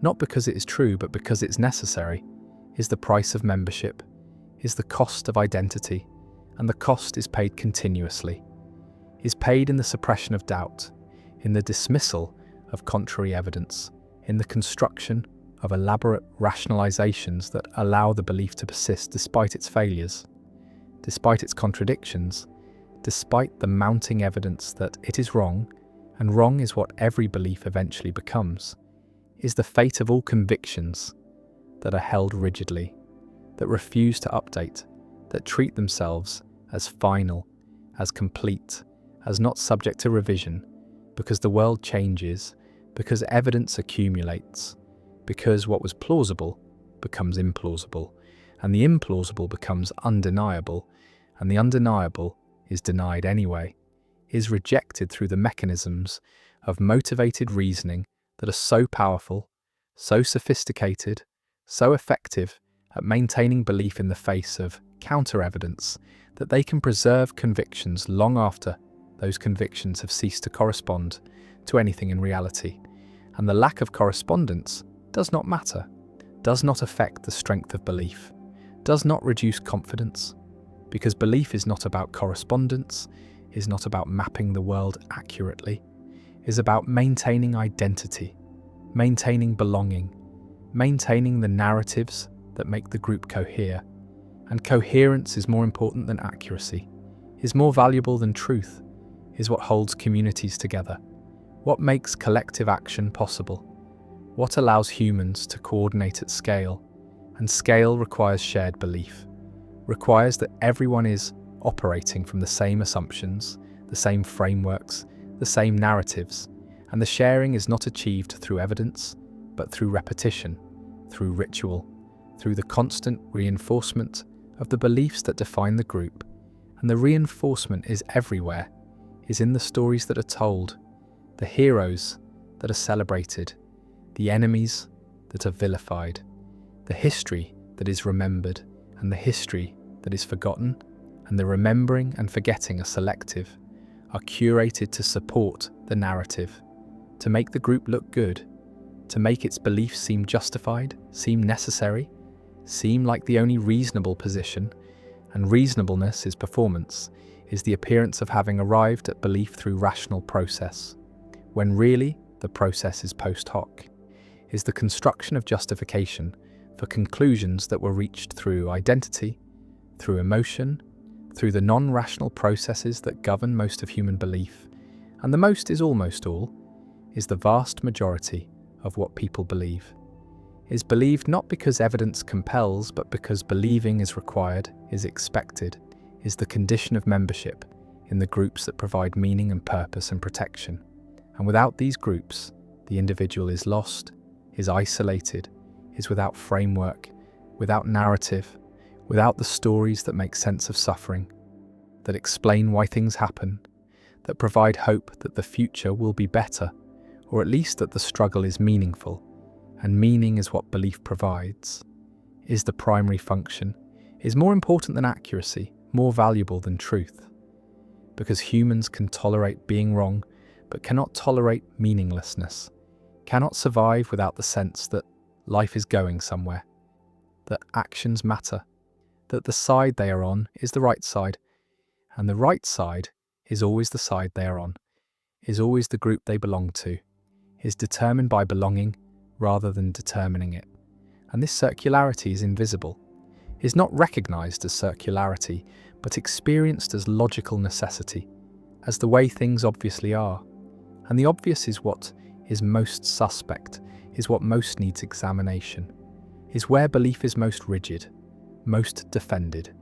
not because it is true, but because it's necessary, is the price of membership, is the cost of identity, and the cost is paid continuously, is paid in the suppression of doubt, in the dismissal of contrary evidence, in the construction of elaborate rationalizations that allow the belief to persist despite its failures, despite its contradictions, despite the mounting evidence that it is wrong, and wrong is what every belief eventually becomes, is the fate of all convictions that are held rigidly, that refuse to update, that treat themselves as final, as complete, as not subject to revision, because the world changes, because evidence accumulates, because what was plausible becomes implausible, and the implausible becomes undeniable, and the undeniable is denied anyway, is rejected through the mechanisms of motivated reasoning that are so powerful, so sophisticated, so effective at maintaining belief in the face of counter-evidence that they can preserve convictions long after those convictions have ceased to correspond to anything in reality. And the lack of correspondence does not matter, does not affect the strength of belief, does not reduce confidence, because belief is not about correspondence, is not about mapping the world accurately, is about maintaining identity, maintaining belonging, maintaining the narratives that make the group cohere. And coherence is more important than accuracy, is more valuable than truth, is what holds communities together, what makes collective action possible, what allows humans to coordinate at scale. And scale requires shared belief, requires that everyone is operating from the same assumptions, the same frameworks, the same narratives, and the sharing is not achieved through evidence, but through repetition, through ritual, through the constant reinforcement of the beliefs that define the group. And the reinforcement is everywhere, is in the stories that are told, the heroes that are celebrated, the enemies that are vilified, the history that is remembered and the history that is forgotten, and the remembering and forgetting are selective, are curated to support the narrative, to make the group look good, to make its beliefs seem justified, seem necessary, seem like the only reasonable position. And reasonableness is performance, is the appearance of having arrived at belief through rational process, when really the process is post hoc, is the construction of justification for conclusions that were reached through identity, through emotion, through the non-rational processes that govern most of human belief. And the most is almost all, is the vast majority of what people believe. Is believed not because evidence compels, but because believing is required, is expected, is the condition of membership in the groups that provide meaning and purpose and protection. And without these groups, the individual is lost, is isolated, is without framework, without narrative, without the stories that make sense of suffering, that explain why things happen, that provide hope that the future will be better, or at least that the struggle is meaningful. And meaning is what belief provides, is the primary function, is more important than accuracy, more valuable than truth. Because humans can tolerate being wrong, but cannot tolerate meaninglessness, cannot survive without the sense that life is going somewhere, that actions matter, that the side they are on is the right side, and the right side is always the side they are on, is always the group they belong to, is determined by belonging rather than determining it. And this circularity is invisible, is not recognized as circularity, but experienced as logical necessity, as the way things obviously are. And the obvious is what is most suspect, is what most needs examination, is where belief is most rigid, most defended,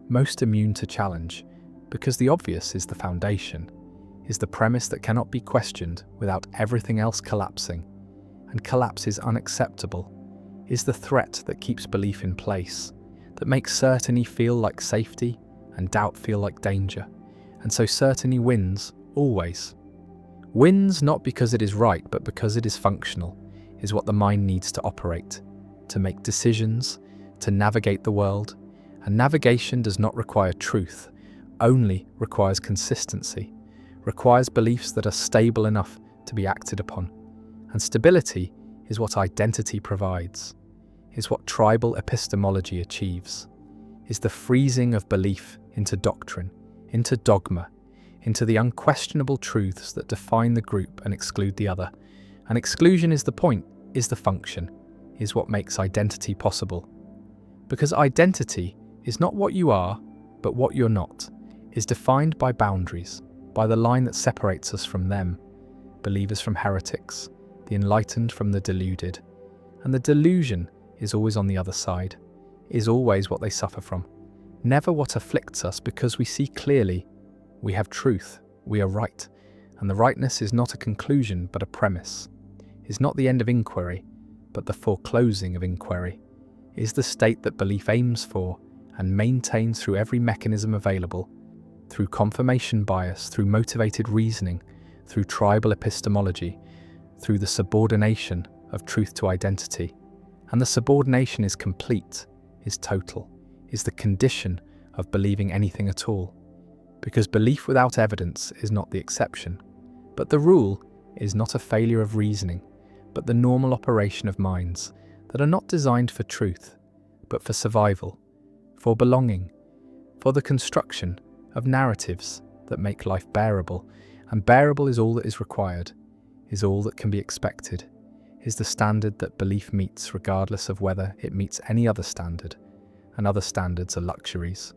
most immune to challenge, because the obvious is the foundation, is the premise that cannot be questioned without everything else collapsing. And collapse is unacceptable, is the threat that keeps belief in place, that makes certainty feel like safety and doubt feel like danger. And so certainty wins, always. Wins not because it is right, but because it is functional, is what the mind needs to operate, to make decisions, to navigate the world. And navigation does not require truth, only requires consistency, requires beliefs that are stable enough to be acted upon. And stability is what identity provides, is what tribal epistemology achieves, is the freezing of belief into doctrine, into dogma, into the unquestionable truths that define the group and exclude the other. And exclusion is the point, is the function, is what makes identity possible. Because identity is not what you are, but what you're not, is defined by boundaries, by the line that separates us from them, believers from heretics, the enlightened from the deluded. And the delusion is always on the other side, is always what they suffer from, never what afflicts us, because we see clearly we have truth, we are right, and the rightness is not a conclusion but a premise, is not the end of inquiry but the foreclosing of inquiry, is the state that belief aims for and maintains through every mechanism available, through confirmation bias, through motivated reasoning, through tribal epistemology, through the subordination of truth to identity. And the subordination is complete, is total, is the condition of believing anything at all. Because belief without evidence is not the exception, but the rule is not a failure of reasoning, but the normal operation of minds that are not designed for truth, but for survival, for belonging, for the construction of narratives that make life bearable. And bearable is all that is required, is all that can be expected, is the standard that belief meets regardless of whether it meets any other standard, and other standards are luxuries,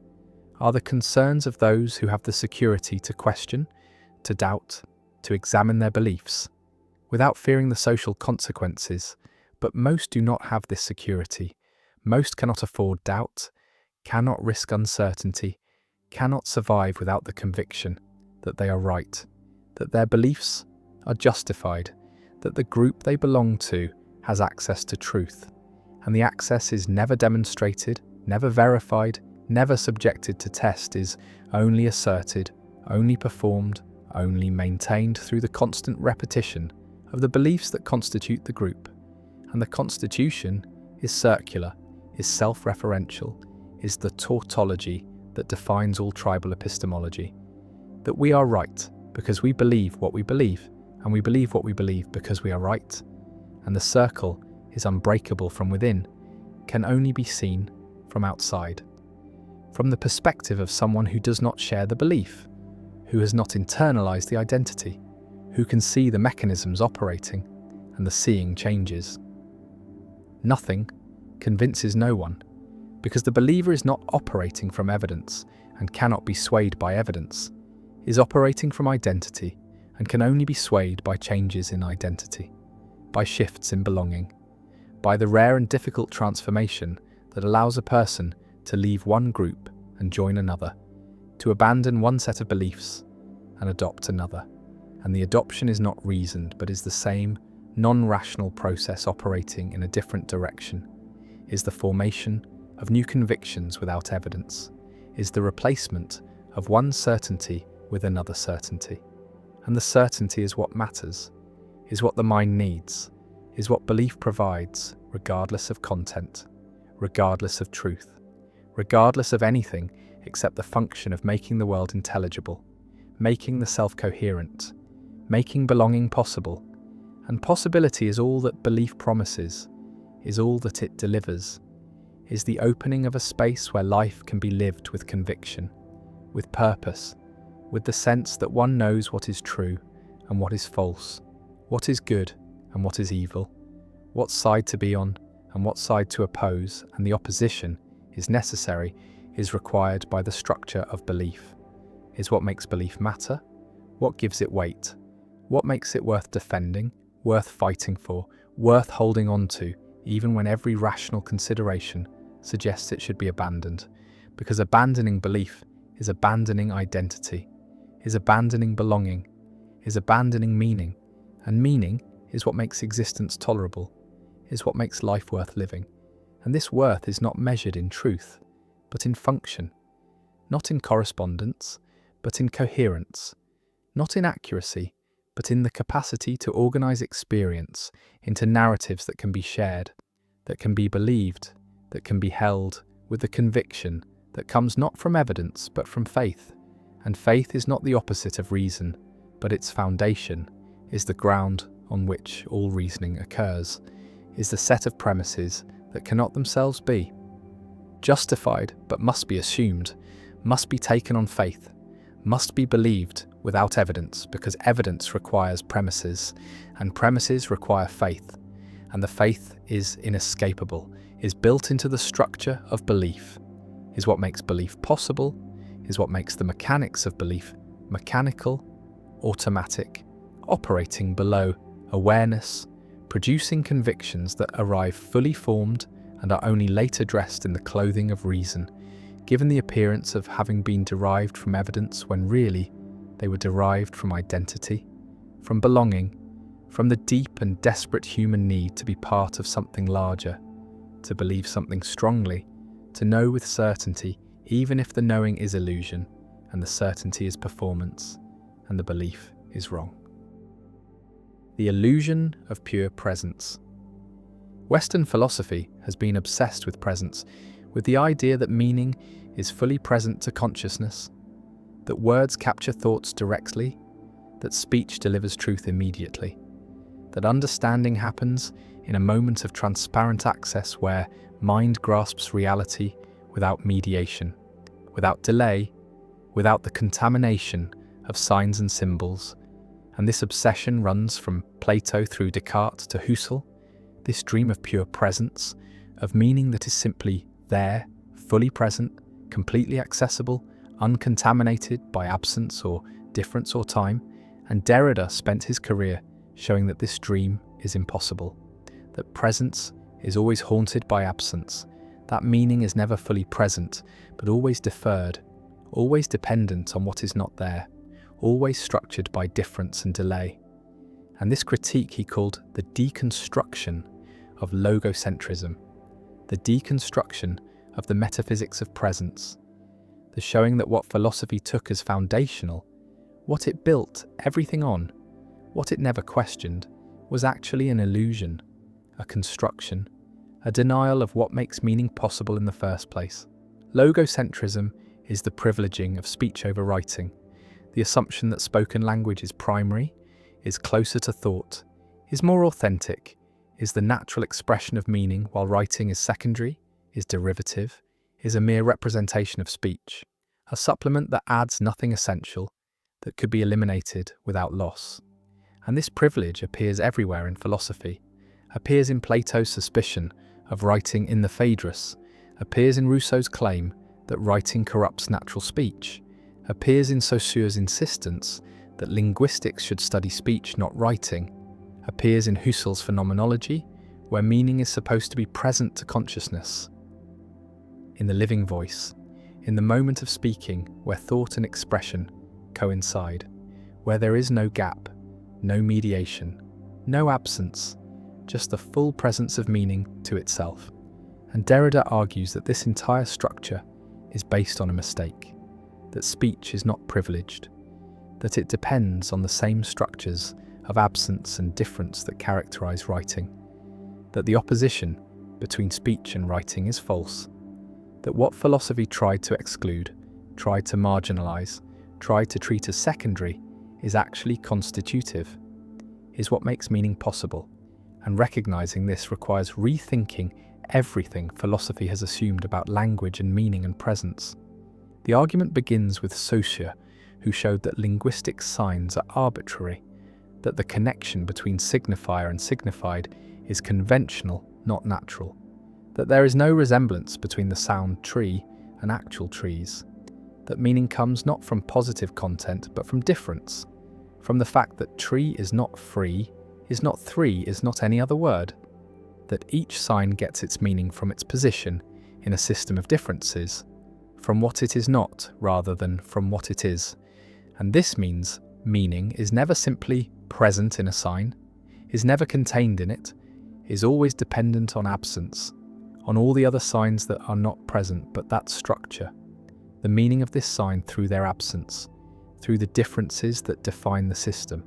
are the concerns of those who have the security to question, to doubt, to examine their beliefs, without fearing the social consequences. But most do not have this security. Most cannot afford doubt, cannot risk uncertainty, cannot survive without the conviction that they are right, that their beliefs are justified, that the group they belong to has access to truth, and the access is never demonstrated, never verified, never subjected to test, is only asserted, only performed, only maintained through the constant repetition of the beliefs that constitute the group. And the constitution is circular, is self-referential, is the tautology that defines all tribal epistemology. That we are right, because we believe what we believe, and we believe what we believe because we are right, and the circle is unbreakable from within, can only be seen from outside, from the perspective of someone who does not share the belief, who has not internalized the identity, who can see the mechanisms operating, and the seeing changes. Nothing convinces no one, because the believer is not operating from evidence and cannot be swayed by evidence, is operating from identity and can only be swayed by changes in identity, by shifts in belonging, by the rare and difficult transformation that allows a person to leave one group and join another, to abandon one set of beliefs and adopt another. And the adoption is not reasoned, but is the same non-rational process operating in a different direction, is the formation of new convictions without evidence, is the replacement of one certainty with another certainty. And the certainty is what matters, is what the mind needs, is what belief provides, regardless of content, regardless of truth, regardless of anything except the function of making the world intelligible, making the self coherent, making belonging possible. And possibility is all that belief promises, is all that it delivers, is the opening of a space where life can be lived with conviction, with purpose, with the sense that one knows what is true and what is false, what is good and what is evil, what side to be on and what side to oppose, and the opposition is necessary, is required by the structure of belief, is what makes belief matter, what gives it weight, what makes it worth defending, worth fighting for, worth holding on to, even when every rational consideration suggests it should be abandoned, because abandoning belief is abandoning identity, is abandoning belonging, is abandoning meaning, and meaning is what makes existence tolerable, is what makes life worth living. And this worth is not measured in truth, but in function, not in correspondence, but in coherence, not in accuracy, but in the capacity to organize experience into narratives that can be shared, that can be believed, that can be held, with the conviction that comes not from evidence but from faith. And faith is not the opposite of reason, but its foundation is the ground on which all reasoning occurs, is the set of premises that cannot themselves be justified but must be assumed, must be taken on faith, must be believed without evidence, because evidence requires premises, and premises require faith, and the faith is inescapable, is built into the structure of belief, is what makes belief possible, is what makes the mechanics of belief mechanical, automatic, operating below awareness, producing convictions that arrive fully formed and are only later dressed in the clothing of reason, given the appearance of having been derived from evidence when really they were derived from identity, from belonging, from the deep and desperate human need to be part of something larger, to believe something strongly, to know with certainty, even if the knowing is illusion, and the certainty is performance, and the belief is wrong. The illusion of pure presence. Western philosophy has been obsessed with presence, with the idea that meaning is fully present to consciousness, that words capture thoughts directly, that speech delivers truth immediately, that understanding happens in a moment of transparent access where mind grasps reality without mediation, without delay, without the contamination of signs and symbols. And this obsession runs from Plato through Descartes to Husserl, this dream of pure presence, of meaning that is simply there, fully present, completely accessible, uncontaminated by absence or difference or time. And Derrida spent his career showing that this dream is impossible, that presence is always haunted by absence, that meaning is never fully present, but always deferred, always dependent on what is not there, always structured by difference and delay. And this critique he called the deconstruction of logocentrism, the deconstruction of the metaphysics of presence, the showing that what philosophy took as foundational, what it built everything on, what it never questioned, was actually an illusion, a construction, a denial of what makes meaning possible in the first place. Logocentrism is the privileging of speech over writing, the assumption that spoken language is primary, is closer to thought, is more authentic, is the natural expression of meaning while writing is secondary, is derivative, is a mere representation of speech, a supplement that adds nothing essential, that could be eliminated without loss. And this privilege appears everywhere in philosophy, appears in Plato's suspicion of writing in the Phaedrus, appears in Rousseau's claim that writing corrupts natural speech, appears in Saussure's insistence that linguistics should study speech, not writing, appears in Husserl's phenomenology, where meaning is supposed to be present to consciousness. In the living voice, in the moment of speaking, where thought and expression coincide, where there is no gap, no mediation, no absence, just the full presence of meaning to itself. And Derrida argues that this entire structure is based on a mistake, that speech is not privileged, that it depends on the same structures of absence and difference that characterize writing, that the opposition between speech and writing is false, that what philosophy tried to exclude, tried to marginalize, tried to treat as secondary, is actually constitutive, is what makes meaning possible, and recognizing this requires rethinking everything philosophy has assumed about language and meaning and presence. The argument begins with Saussure, who showed that linguistic signs are arbitrary, that the connection between signifier and signified is conventional, not natural, that there is no resemblance between the sound tree and actual trees, that meaning comes not from positive content but from difference, from the fact that tree is not free, is not three, is not any other word, that each sign gets its meaning from its position in a system of differences, from what it is not rather than from what it is. And this means meaning is never simply present in a sign, is never contained in it, is always dependent on absence, on all the other signs that are not present but that structure, the meaning of this sign through their absence, through the differences that define the system.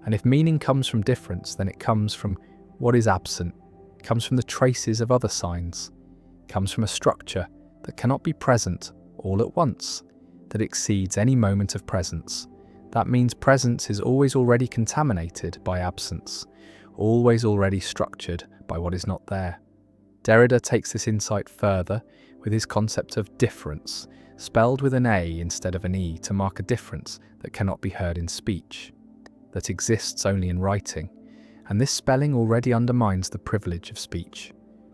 And if meaning comes from difference, then it comes from what is absent, comes from the traces of other signs, comes from a structure that cannot be present all at once, that exceeds any moment of presence. That means presence is always already contaminated by absence, always already structured by what is not there. Derrida takes this insight further with his concept of difference, spelled with an A instead of an E to mark a difference that cannot be heard in speech, that exists only in writing. And this spelling already undermines the privilege of speech,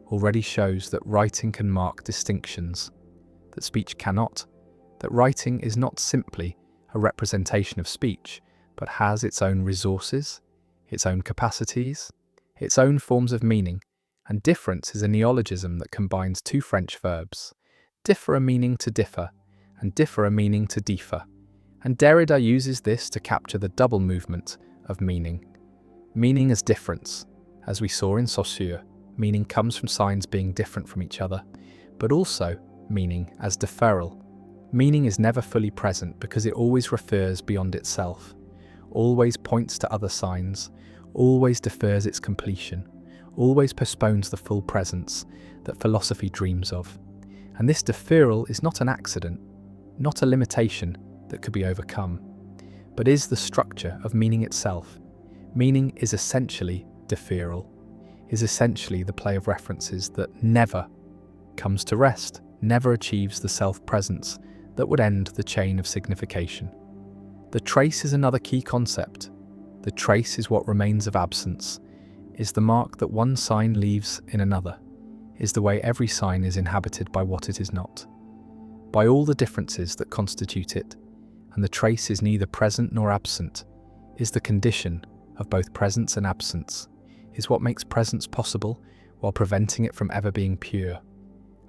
already shows that writing can mark distinctions, that speech cannot, that writing is not simply a representation of speech, but has its own resources, its own capacities, its own forms of meaning, and difference is a neologism that combines two French verbs, differ a meaning to differ, and differ a meaning to differ. And Derrida uses this to capture the double movement of meaning. Meaning as difference, as we saw in Saussure, meaning comes from signs being different from each other, but also meaning as deferral. Meaning is never fully present because it always refers beyond itself, always points to other signs, always defers its completion, always postpones the full presence that philosophy dreams of. And this deferral is not an accident, not a limitation that could be overcome, but is the structure of meaning itself. Meaning is essentially deferral, is essentially the play of references that never comes to rest, never achieves the self-presence that would end the chain of signification. The trace is another key concept. The trace is what remains of absence, is the mark that one sign leaves in another, is the way every sign is inhabited by what it is not, by all the differences that constitute it, and the trace is neither present nor absent, is the condition of both presence and absence, is what makes presence possible while preventing it from ever being pure.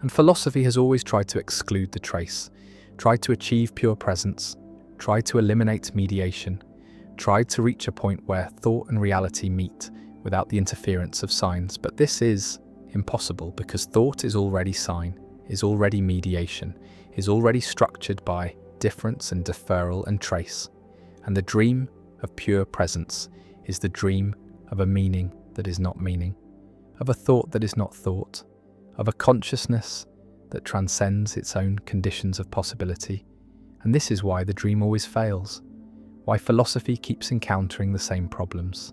And philosophy has always tried to exclude the trace, tried to achieve pure presence, tried to eliminate mediation, tried to reach a point where thought and reality meet without the interference of signs. But this is impossible because thought is already sign, is already mediation, is already structured by difference and deferral and trace. And the dream of pure presence is the dream of a meaning that is not meaning, of a thought that is not thought, of a consciousness that transcends its own conditions of possibility. And this is why the dream always fails, why philosophy keeps encountering the same problems,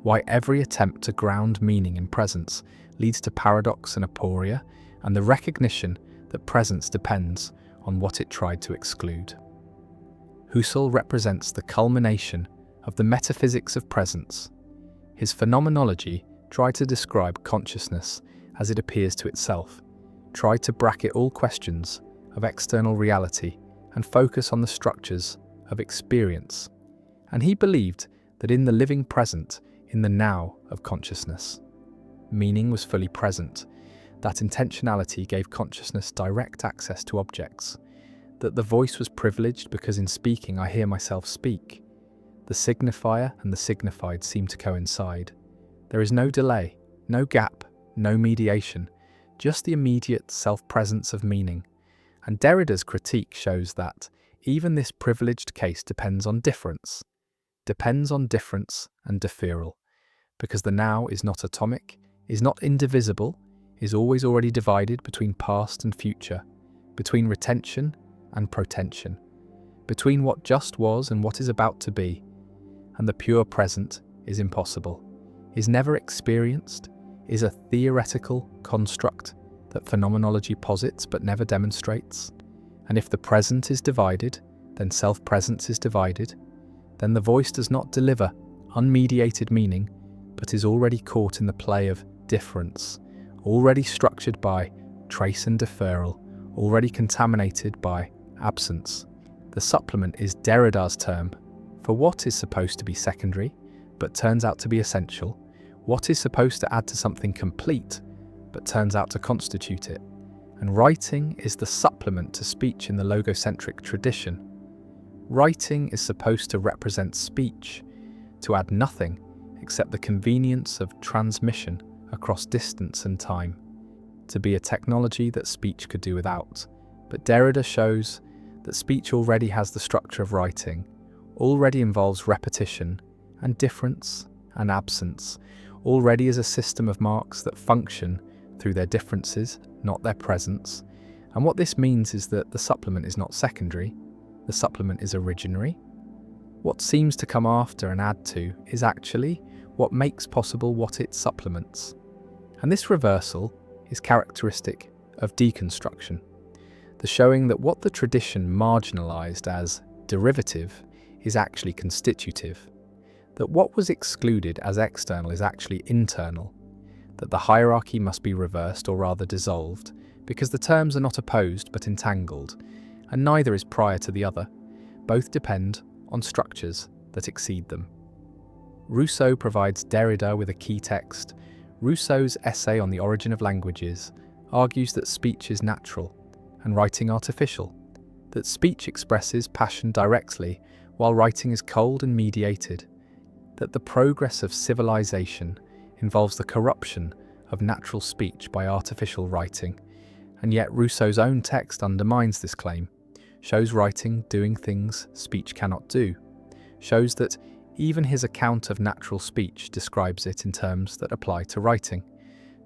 why every attempt to ground meaning in presence leads to paradox and aporia, and the recognition that presence depends on what it tried to exclude. Husserl represents the culmination of the metaphysics of presence. His phenomenology tried to describe consciousness as it appears to itself, tried to bracket all questions of external reality and focus on the structures of experience. And he believed that in the living present, in the now of consciousness, meaning was fully present, that intentionality gave consciousness direct access to objects, that the voice was privileged because in speaking I hear myself speak. The signifier and the signified seem to coincide. There is no delay, no gap, no mediation, just the immediate self-presence of meaning. And Derrida's critique shows that even this privileged case depends on difference and deferral, because the now is not atomic, is not indivisible, is always already divided between past and future, between retention and protension, between what just was and what is about to be, and the pure present is impossible, is never experienced, is a theoretical construct that phenomenology posits but never demonstrates. And if the present is divided, then self-presence is divided, then the voice does not deliver unmediated meaning, but is already caught in the play of difference, already structured by trace and deferral, already contaminated by absence. The supplement is Derrida's term for what is supposed to be secondary, but turns out to be essential, what is supposed to add to something complete, but turns out to constitute it. And writing is the supplement to speech in the logocentric tradition. Writing is supposed to represent speech, to add nothing except the convenience of transmission across distance and time, to be a technology that speech could do without. But Derrida shows that speech already has the structure of writing, already involves repetition and difference and absence, already is a system of marks that function through their differences, not their presence. And what this means is that the supplement is not secondary, the supplement is originary. What seems to come after and add to is actually what makes possible what it supplements. And this reversal is characteristic of deconstruction, the showing that what the tradition marginalized as derivative is actually constitutive, that what was excluded as external is actually internal, that the hierarchy must be reversed or rather dissolved, because the terms are not opposed but entangled, and neither is prior to the other. Both depend on structures that exceed them. Rousseau provides Derrida with a key text. Rousseau's essay on the origin of languages argues that speech is natural and writing artificial, that speech expresses passion directly while writing is cold and mediated, that the progress of civilization involves the corruption of natural speech by artificial writing, and yet Rousseau's own text undermines this claim, shows writing doing things speech cannot do, shows that even his account of natural speech describes it in terms that apply to writing,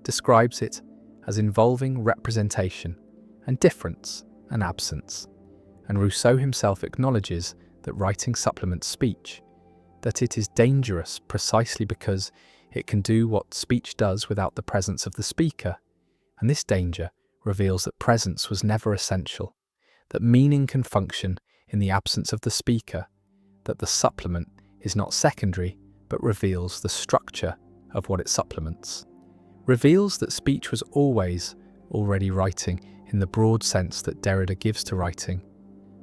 describes it as involving representation and difference and absence. And Rousseau himself acknowledges that writing supplements speech, that it is dangerous precisely because it can do what speech does without the presence of the speaker. And this danger reveals that presence was never essential, that meaning can function in the absence of the speaker, that the supplement is not secondary but reveals the structure of what it supplements, reveals that speech was always already writing in the broad sense that Derrida gives to writing,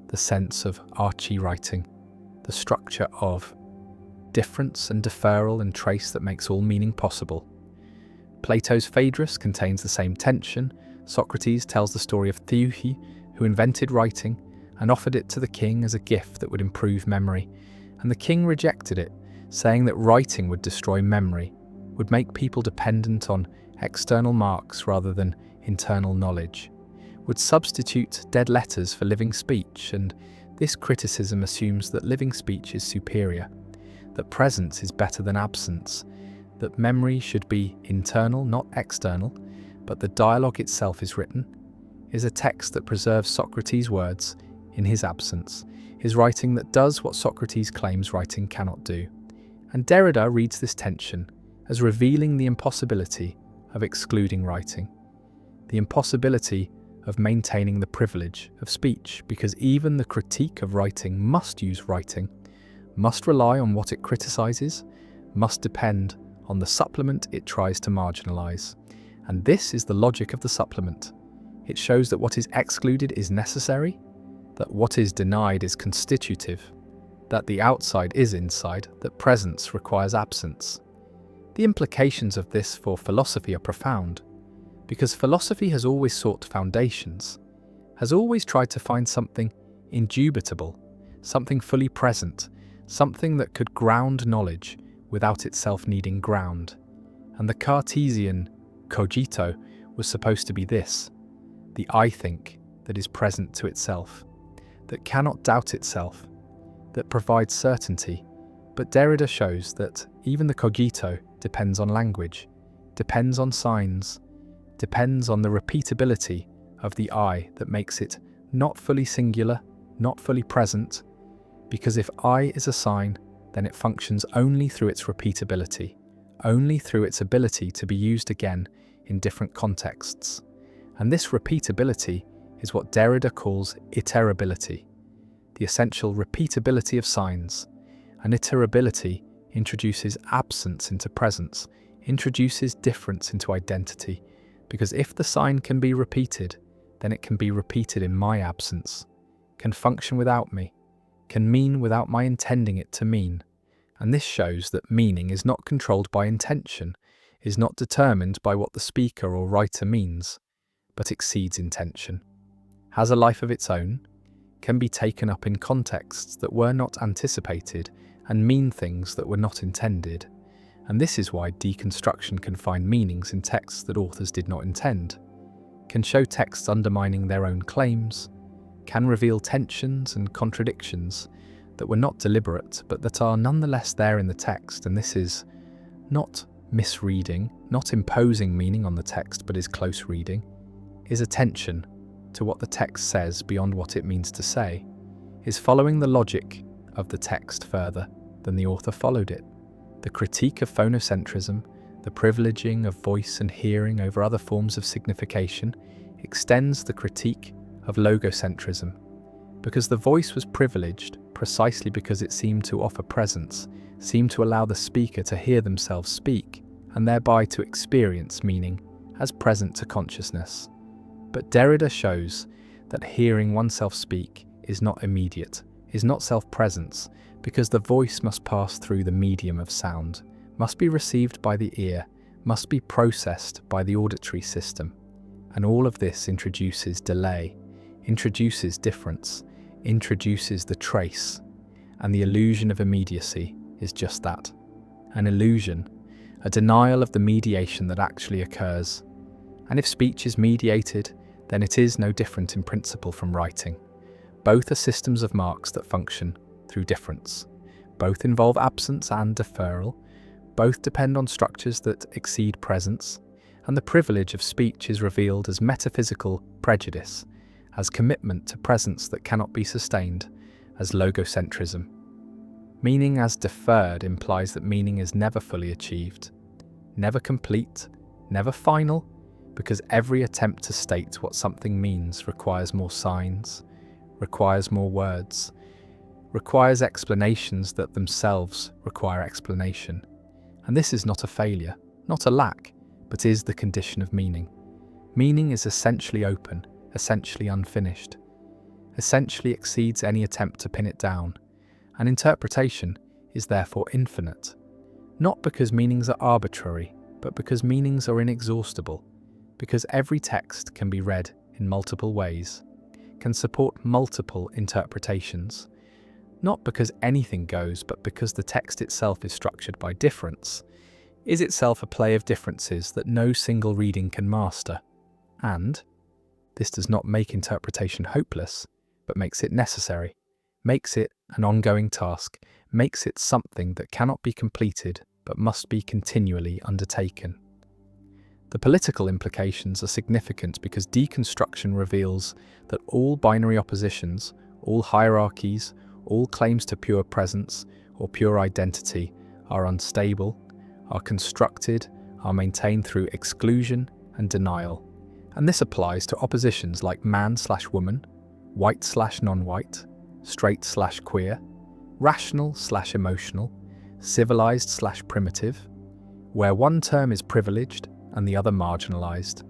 the sense of archie-writing, the structure of difference and deferral and trace that makes all meaning possible. Plato's Phaedrus contains the same tension. Socrates tells the story of Theuhi, who invented writing and offered it to the king as a gift that would improve memory, and the king rejected it, saying that writing would destroy memory, would make people dependent on external marks rather than internal knowledge, would substitute dead letters for living speech, and this criticism assumes that living speech is superior, that presence is better than absence, that memory should be internal, not external, but the dialogue itself is written, is a text that preserves Socrates' words in his absence, his writing that does what Socrates claims writing cannot do. And Derrida reads this tension as revealing the impossibility of excluding writing, the impossibility of maintaining the privilege of speech, because even the critique of writing must use writing, must rely on what it criticizes, must depend on the supplement it tries to marginalize. And this is the logic of the supplement. It shows that what is excluded is necessary, that what is denied is constitutive, that the outside is inside, that presence requires absence. The implications of this for philosophy are profound, because philosophy has always sought foundations, has always tried to find something indubitable, something fully present, something that could ground knowledge without itself needing ground. And the Cartesian cogito was supposed to be this, the I think that is present to itself, that cannot doubt itself, that provides certainty. But Derrida shows that even the cogito depends on language, depends on signs, depends on the repeatability of the I that makes it not fully singular, not fully present, because if I is a sign, then it functions only through its repeatability, only through its ability to be used again in different contexts. And this repeatability is what Derrida calls iterability, the essential repeatability of signs. And iterability introduces absence into presence, introduces difference into identity, because if the sign can be repeated, then it can be repeated in my absence, can function without me, can mean without my intending it to mean. And this shows that meaning is not controlled by intention, is not determined by what the speaker or writer means, but exceeds intention, has a life of its own, can be taken up in contexts that were not anticipated and mean things that were not intended. And this is why deconstruction can find meanings in texts that authors did not intend, can show texts undermining their own claims, can reveal tensions and contradictions that were not deliberate but that are nonetheless there in the text. And this is not misreading, not imposing meaning on the text, but is close reading, is attention to what the text says beyond what it means to say, is following the logic of the text further than the author followed it. The critique of phonocentrism, the privileging of voice and hearing over other forms of signification, extends the critique of logocentrism, because the voice was privileged precisely because it seemed to offer presence, seemed to allow the speaker to hear themselves speak, and thereby to experience meaning as present to consciousness. But Derrida shows that hearing oneself speak is not immediate, is not self-presence, because the voice must pass through the medium of sound, must be received by the ear, must be processed by the auditory system. And all of this introduces delay, introduces difference, introduces the trace. And the illusion of immediacy is just that, an illusion, a denial of the mediation that actually occurs. And if speech is mediated, then it is no different in principle from writing. Both are systems of marks that function through difference. Both involve absence and deferral. Both depend on structures that exceed presence. And the privilege of speech is revealed as metaphysical prejudice, as commitment to presence that cannot be sustained, as logocentrism. Meaning as deferred implies that meaning is never fully achieved, never complete, never final, because every attempt to state what something means requires more signs, requires more words, requires explanations that themselves require explanation. And this is not a failure, not a lack, but is the condition of meaning. Meaning is essentially open, essentially unfinished, essentially exceeds any attempt to pin it down, and interpretation is therefore infinite, not because meanings are arbitrary, but because meanings are inexhaustible, because every text can be read in multiple ways, can support multiple interpretations, not because anything goes, but because the text itself is structured by difference, is itself a play of differences that no single reading can master. And this does not make interpretation hopeless, but makes it necessary, makes it an ongoing task, makes it something that cannot be completed but must be continually undertaken. The political implications are significant because deconstruction reveals that all binary oppositions, all hierarchies, all claims to pure presence or pure identity are unstable, are constructed, are maintained through exclusion and denial. And this applies to oppositions like man/woman, white/non-white, straight/queer, rational/emotional, civilized/primitive, where one term is privileged and the other marginalized.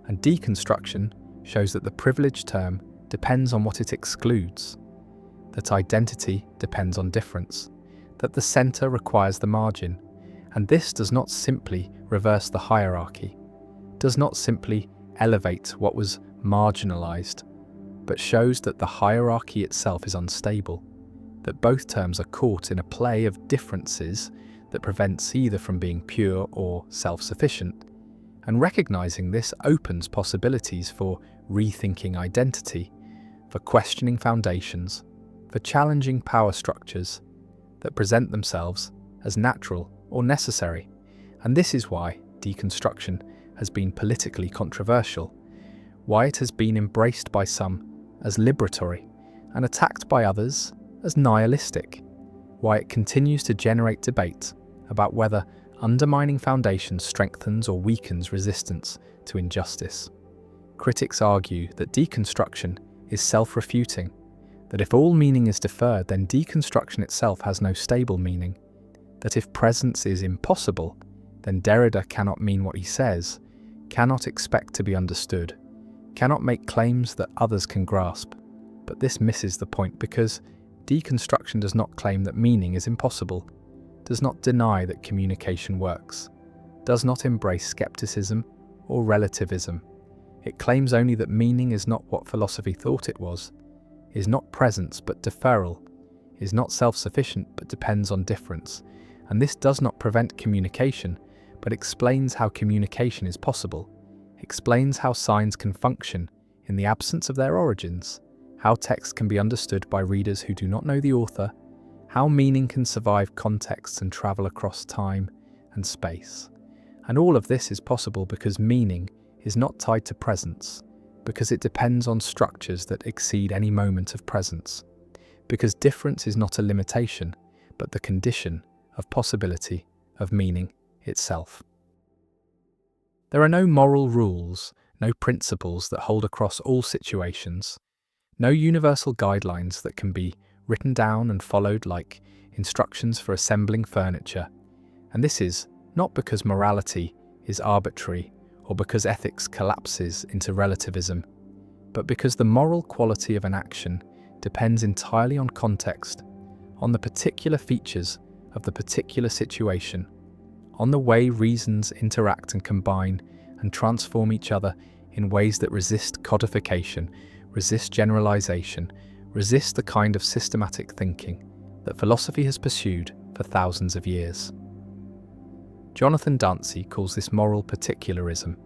And deconstruction shows that the privileged term depends on what it excludes, that identity depends on difference, that the center requires the margin. And this does not simply reverse the hierarchy, does not simply elevate what was marginalized, but shows that the hierarchy itself is unstable, that both terms are caught in a play of differences that prevents either from being pure or self-sufficient. And recognizing this opens possibilities for rethinking identity, for questioning foundations, for challenging power structures that present themselves as natural or necessary. And this is why deconstruction has been politically controversial, why it has been embraced by some as liberatory and attacked by others as nihilistic, why it continues to generate debate about whether undermining foundations strengthens or weakens resistance to injustice. Critics argue that deconstruction is self-refuting, that if all meaning is deferred, then deconstruction itself has no stable meaning, that if presence is impossible, then Derrida cannot mean what he says, cannot expect to be understood, cannot make claims that others can grasp. But this misses the point, because deconstruction does not claim that meaning is impossible, does not deny that communication works, does not embrace skepticism or relativism. It claims only that meaning is not what philosophy thought it was, is not presence but deferral, is not self-sufficient but depends on difference. And this does not prevent communication, but explains how communication is possible, explains how signs can function in the absence of their origins, how text can be understood by readers who do not know the author, how meaning can survive contexts and travel across time and space. And all of this is possible because meaning is not tied to presence, because it depends on structures that exceed any moment of presence, because difference is not a limitation, but the condition of possibility of meaning itself. There are no moral rules, no principles that hold across all situations, no universal guidelines that can be written down and followed like instructions for assembling furniture. And this is not because morality is arbitrary or because ethics collapses into relativism, but because the moral quality of an action depends entirely on context, on the particular features of the particular situation, on the way reasons interact and combine and transform each other in ways that resist codification, resist generalization, resist the kind of systematic thinking that philosophy has pursued for thousands of years. Jonathan Dancy calls this moral particularism,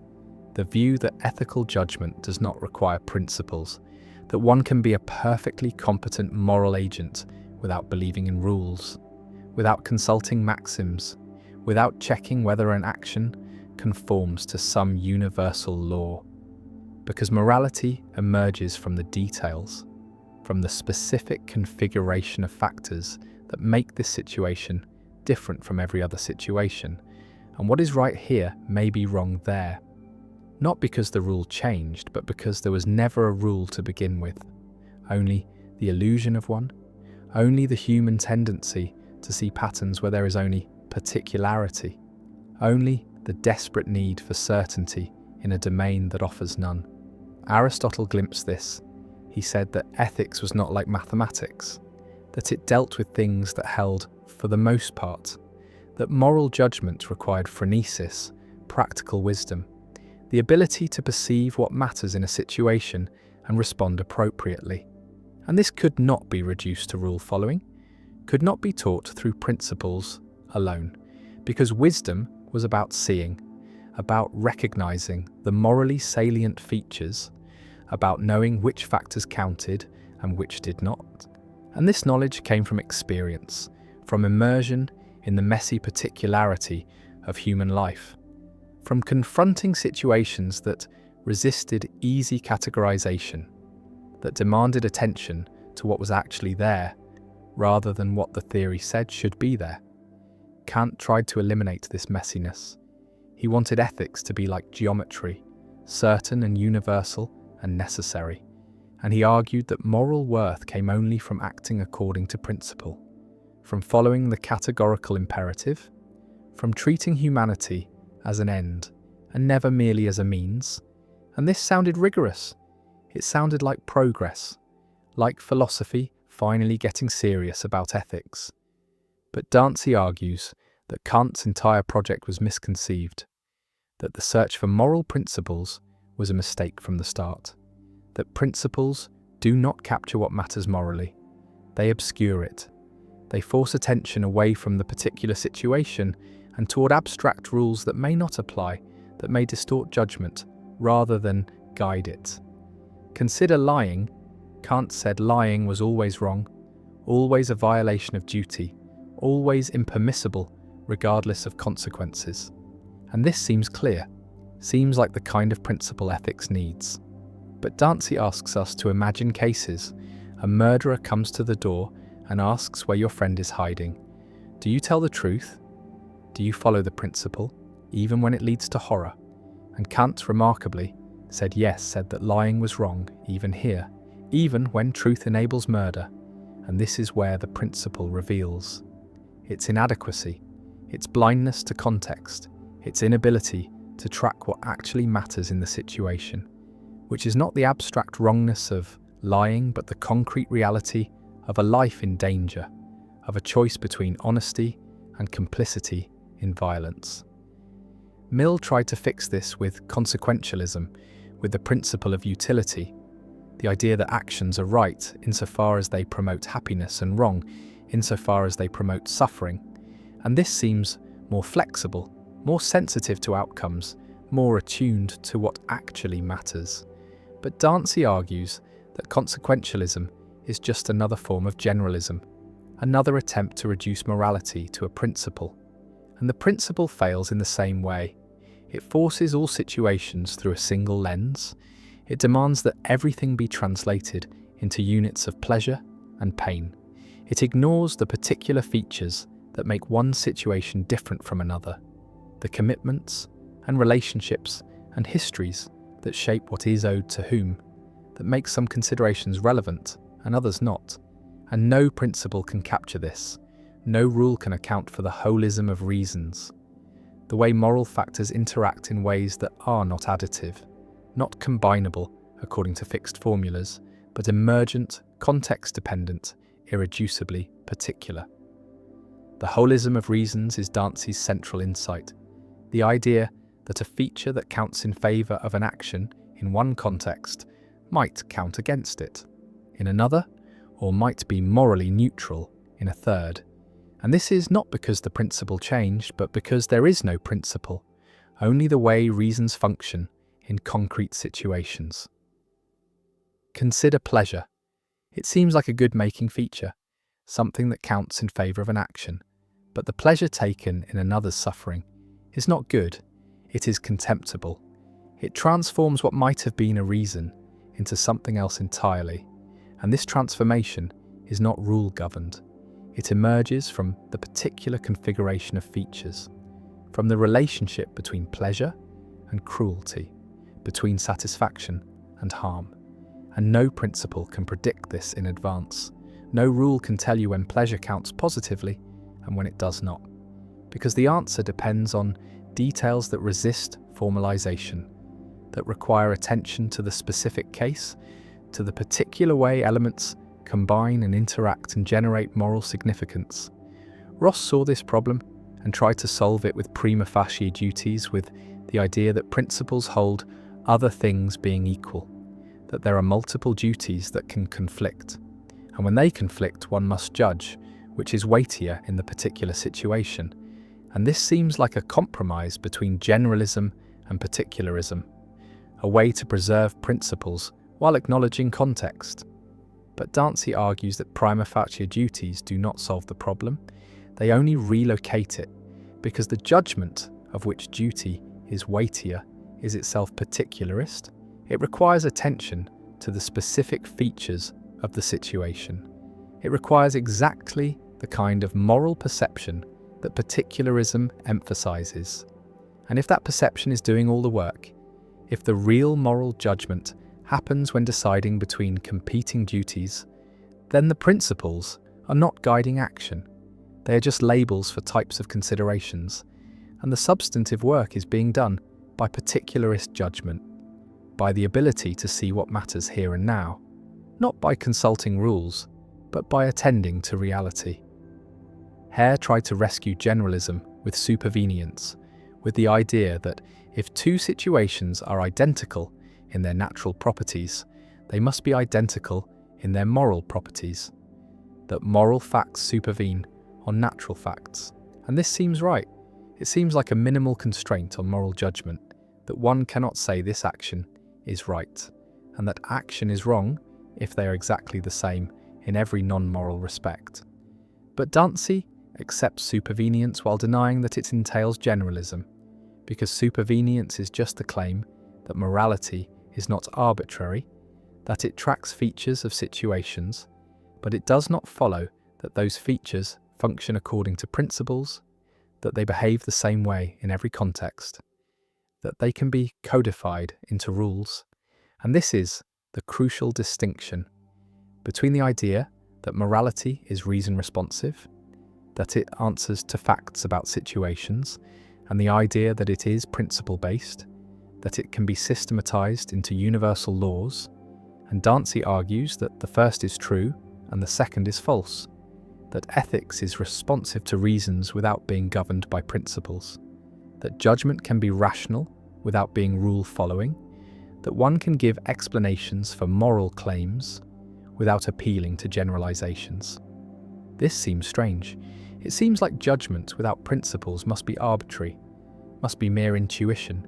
the view that ethical judgment does not require principles, that one can be a perfectly competent moral agent without believing in rules, without consulting maxims, without checking whether an action conforms to some universal law. Because morality emerges from the details, from the specific configuration of factors that make this situation different from every other situation, and what is right here may be wrong there. Not because the rule changed, but because there was never a rule to begin with, only the illusion of one, only the human tendency to see patterns where there is only particularity, only the desperate need for certainty in a domain that offers none. Aristotle glimpsed this. He said that ethics was not like mathematics, that it dealt with things that held for the most part, that moral judgment required phronesis, practical wisdom, the ability to perceive what matters in a situation and respond appropriately. And this could not be reduced to rule following, could not be taught through principles alone, because wisdom was about seeing, about recognizing the morally salient features, about knowing which factors counted and which did not. And this knowledge came from experience, from immersion in the messy particularity of human life, from confronting situations that resisted easy categorization, that demanded attention to what was actually there, rather than what the theory said should be there. Kant tried to eliminate this messiness. He wanted ethics to be like geometry, certain and universal and necessary, and he argued that moral worth came only from acting according to principle, from following the categorical imperative, from treating humanity as an end and never merely as a means. And this sounded rigorous. It sounded like progress, like philosophy finally getting serious about ethics. But Dantzi argues that Kant's entire project was misconceived, that the search for moral principles was a mistake from the start, that principles do not capture what matters morally. They obscure it. They force attention away from the particular situation and toward abstract rules that may not apply, that may distort judgment rather than guide it. Consider lying. Kant said lying was always wrong, always a violation of duty, always impermissible regardless of consequences. And this seems clear, seems like the kind of principle ethics needs. But Dantzi asks us to imagine cases. A murderer comes to the door and asks where your friend is hiding. Do you tell the truth? Do you follow the principle, even when it leads to horror? And Kant, remarkably, said that lying was wrong, even here, even when truth enables murder. And this is where the principle reveals its inadequacy, its blindness to context, its inability to track what actually matters in the situation, which is not the abstract wrongness of lying, but the concrete reality of a life in danger, of a choice between honesty and complicity in violence. Mill tried to fix this with consequentialism, with the principle of utility, the idea that actions are right insofar as they promote happiness and wrong insofar as they promote suffering. And this seems more flexible, more sensitive to outcomes, more attuned to what actually matters. But Dantzi argues that consequentialism is just another form of generalism, another attempt to reduce morality to a principle. And the principle fails in the same way. It forces all situations through a single lens. It demands that everything be translated into units of pleasure and pain. It ignores the particular features that make one situation different from another, the commitments and relationships and histories that shape what is owed to whom, that make some considerations relevant and others not. And no principle can capture this. No rule can account for the holism of reasons, the way moral factors interact in ways that are not additive, not combinable according to fixed formulas, but emergent, context-dependent, irreducibly particular. The holism of reasons is Dantzi's central insight, the idea that a feature that counts in favour of an action in one context might count against it in another, or might be morally neutral in a third. And this is not because the principle changed, but because there is no principle, only the way reasons function in concrete situations. Consider pleasure. It seems like a good-making feature, something that counts in favour of an action. But the pleasure taken in another's suffering is not good, it is contemptible. It transforms what might have been a reason into something else entirely. And this transformation is not rule-governed. It emerges from the particular configuration of features, from the relationship between pleasure and cruelty, between satisfaction and harm. And no principle can predict this in advance. No rule can tell you when pleasure counts positively and when it does not, because the answer depends on details that resist formalization, that require attention to the specific case, to the particular way elements combine and interact and generate moral significance. Ross saw this problem and tried to solve it with prima facie duties, with the idea that principles hold other things being equal, that there are multiple duties that can conflict, and when they conflict one must judge which is weightier in the particular situation. And this seems like a compromise between generalism and particularism, a way to preserve principles while acknowledging context. But Dantzi argues that prima facie duties do not solve the problem, they only relocate it, because the judgment of which duty is weightier is itself particularist. It requires attention to the specific features of the situation. It requires exactly the kind of moral perception that particularism emphasizes. And if that perception is doing all the work, if the real moral judgment happens when deciding between competing duties, then the principles are not guiding action. They are just labels for types of considerations, and the substantive work is being done by particularist judgment, by the ability to see what matters here and now, not by consulting rules, but by attending to reality. Hare tried to rescue generalism with supervenience, with the idea that if two situations are identical in their natural properties, they must be identical in their moral properties, that moral facts supervene on natural facts. And this seems right. It seems like a minimal constraint on moral judgment, that one cannot say this action is right, and that action is wrong if they are exactly the same in every non-moral respect. But Dante accepts supervenience while denying that it entails generalism, because supervenience is just the claim that morality is not arbitrary, that it tracks features of situations, but it does not follow that those features function according to principles, that they behave the same way in every context, that they can be codified into rules. And this is the crucial distinction between the idea that morality is reason responsive, that it answers to facts about situations, and the idea that it is principle-based, that it can be systematized into universal laws. And Dante argues that the first is true and the second is false, that ethics is responsive to reasons without being governed by principles, that judgment can be rational without being rule-following, that one can give explanations for moral claims without appealing to generalizations. This seems strange. It seems like judgment without principles must be arbitrary, must be mere intuition,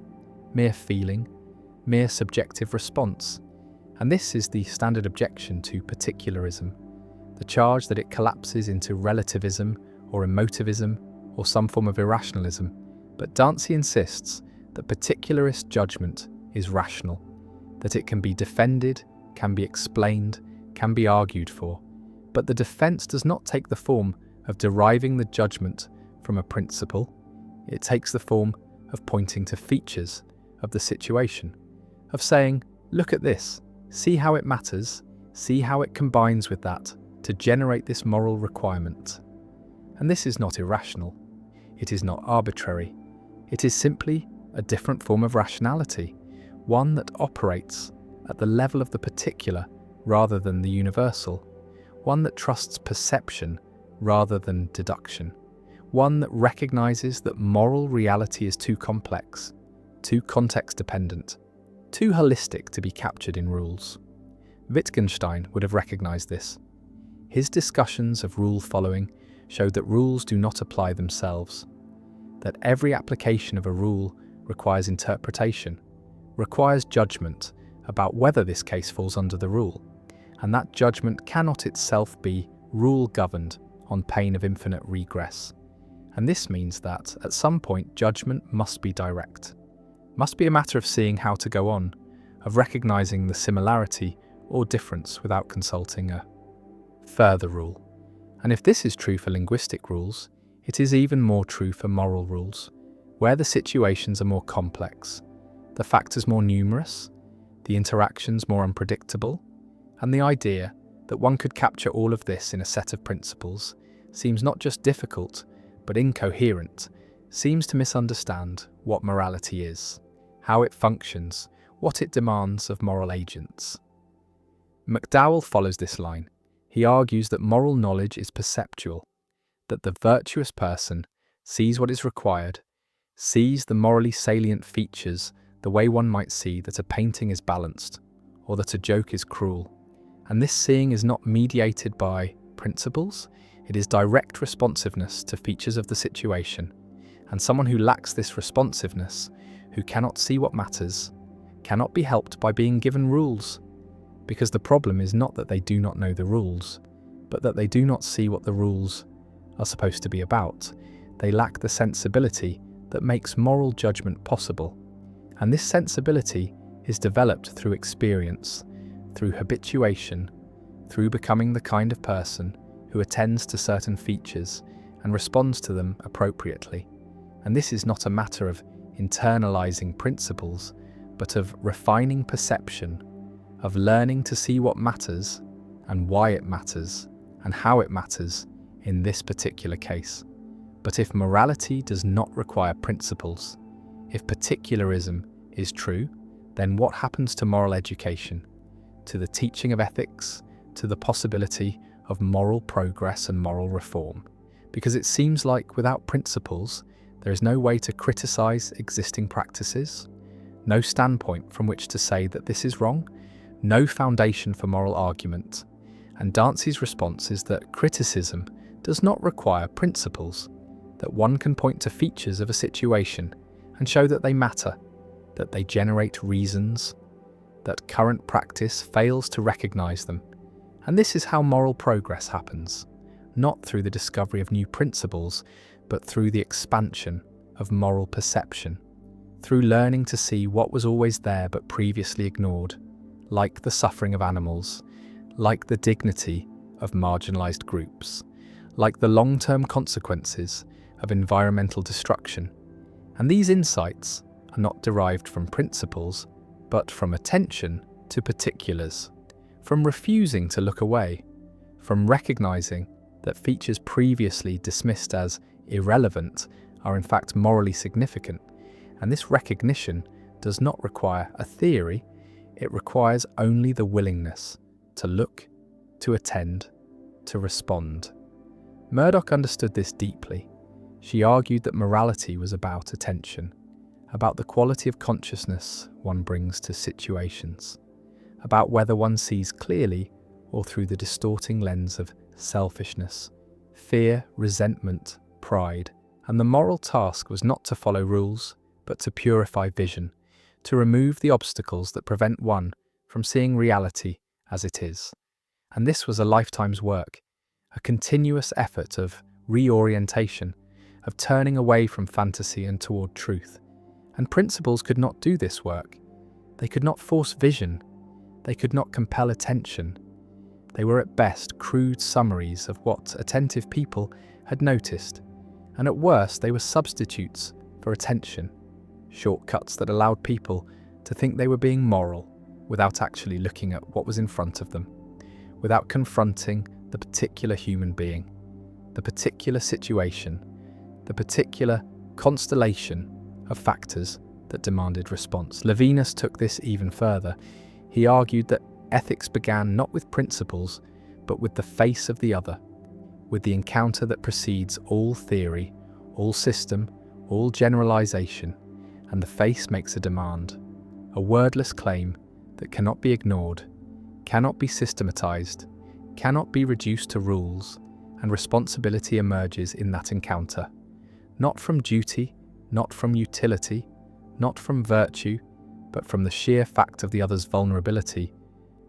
mere feeling, mere subjective response. And this is the standard objection to particularism, the charge that it collapses into relativism or emotivism or some form of irrationalism. But Dante insists that particularist judgment is rational, that it can be defended, can be explained, can be argued for. But the defense does not take the form of deriving the judgment from a principle. It takes the form of pointing to features of the situation, of saying, look at this, see how it matters, see how it combines with that to generate this moral requirement. And this is not irrational. It is not arbitrary. It is simply a different form of rationality, one that operates at the level of the particular rather than the universal, one that trusts perception rather than deduction, one that recognizes that moral reality is too complex, too context-dependent, too holistic to be captured in rules. Wittgenstein would have recognized this. His discussions of rule-following showed that rules do not apply themselves, that every application of a rule requires interpretation, requires judgment about whether this case falls under the rule, and that judgment cannot itself be rule-governed on pain of infinite regress. And this means that, at some point, judgment must be direct, must be a matter of seeing how to go on, of recognizing the similarity or difference without consulting a further rule. And if this is true for linguistic rules, it is even more true for moral rules, where the situations are more complex, the factors more numerous, the interactions more unpredictable, and the idea that one could capture all of this in a set of principles seems not just difficult, but incoherent, seems to misunderstand what morality is, how it functions, what it demands of moral agents. McDowell follows this line. He argues that moral knowledge is perceptual, that the virtuous person sees what is required, sees the morally salient features the way one might see that a painting is balanced, or that a joke is cruel. And this seeing is not mediated by principles, it is direct responsiveness to features of the situation. And someone who lacks this responsiveness, who cannot see what matters, cannot be helped by being given rules. Because the problem is not that they do not know the rules, but that they do not see what the rules are supposed to be about. They lack the sensibility that makes moral judgment possible. And this sensibility is developed through experience, through habituation, through becoming the kind of person who attends to certain features and responds to them appropriately. And this is not a matter of internalizing principles, but of refining perception, of learning to see what matters and why it matters and how it matters in this particular case. But if morality does not require principles, if particularism is true, then what happens to moral education, to the teaching of ethics, to the possibility of moral progress and moral reform? Because it seems like without principles, there is no way to criticize existing practices, no standpoint from which to say that this is wrong, no foundation for moral argument. And Dancy's response is that criticism does not require principles, that one can point to features of a situation and show that they matter, that they generate reasons, that current practice fails to recognize them. And this is how moral progress happens, not through the discovery of new principles, but through the expansion of moral perception, through learning to see what was always there but previously ignored, like the suffering of animals, like the dignity of marginalized groups, like the long-term consequences of environmental destruction. And these insights are not derived from principles, but from attention to particulars, from refusing to look away, from recognizing that features previously dismissed as irrelevant are in fact morally significant. And this recognition does not require a theory, it requires only the willingness to look, to attend, to respond. Murdoch understood this deeply. She argued that morality was about attention, about the quality of consciousness one brings to situations, about whether one sees clearly or through the distorting lens of selfishness, fear, resentment, pride. And the moral task was not to follow rules, but to purify vision, to remove the obstacles that prevent one from seeing reality as it is. And this was a lifetime's work, a continuous effort of reorientation, of turning away from fantasy and toward truth. And principles could not do this work. They could not force vision. They could not compel attention. They were at best crude summaries of what attentive people had noticed, and at worst they were substitutes for attention, shortcuts that allowed people to think they were being moral without actually looking at what was in front of them, without confronting the particular human being, the particular situation, the particular constellation of factors that demanded response. Levinas took this even further. He argued that ethics began not with principles, but with the face of the other, with the encounter that precedes all theory, all system, all generalization, and the face makes a demand, a wordless claim that cannot be ignored, cannot be systematized, cannot be reduced to rules, and responsibility emerges in that encounter, not from duty, not from utility, not from virtue, but from the sheer fact of the other's vulnerability,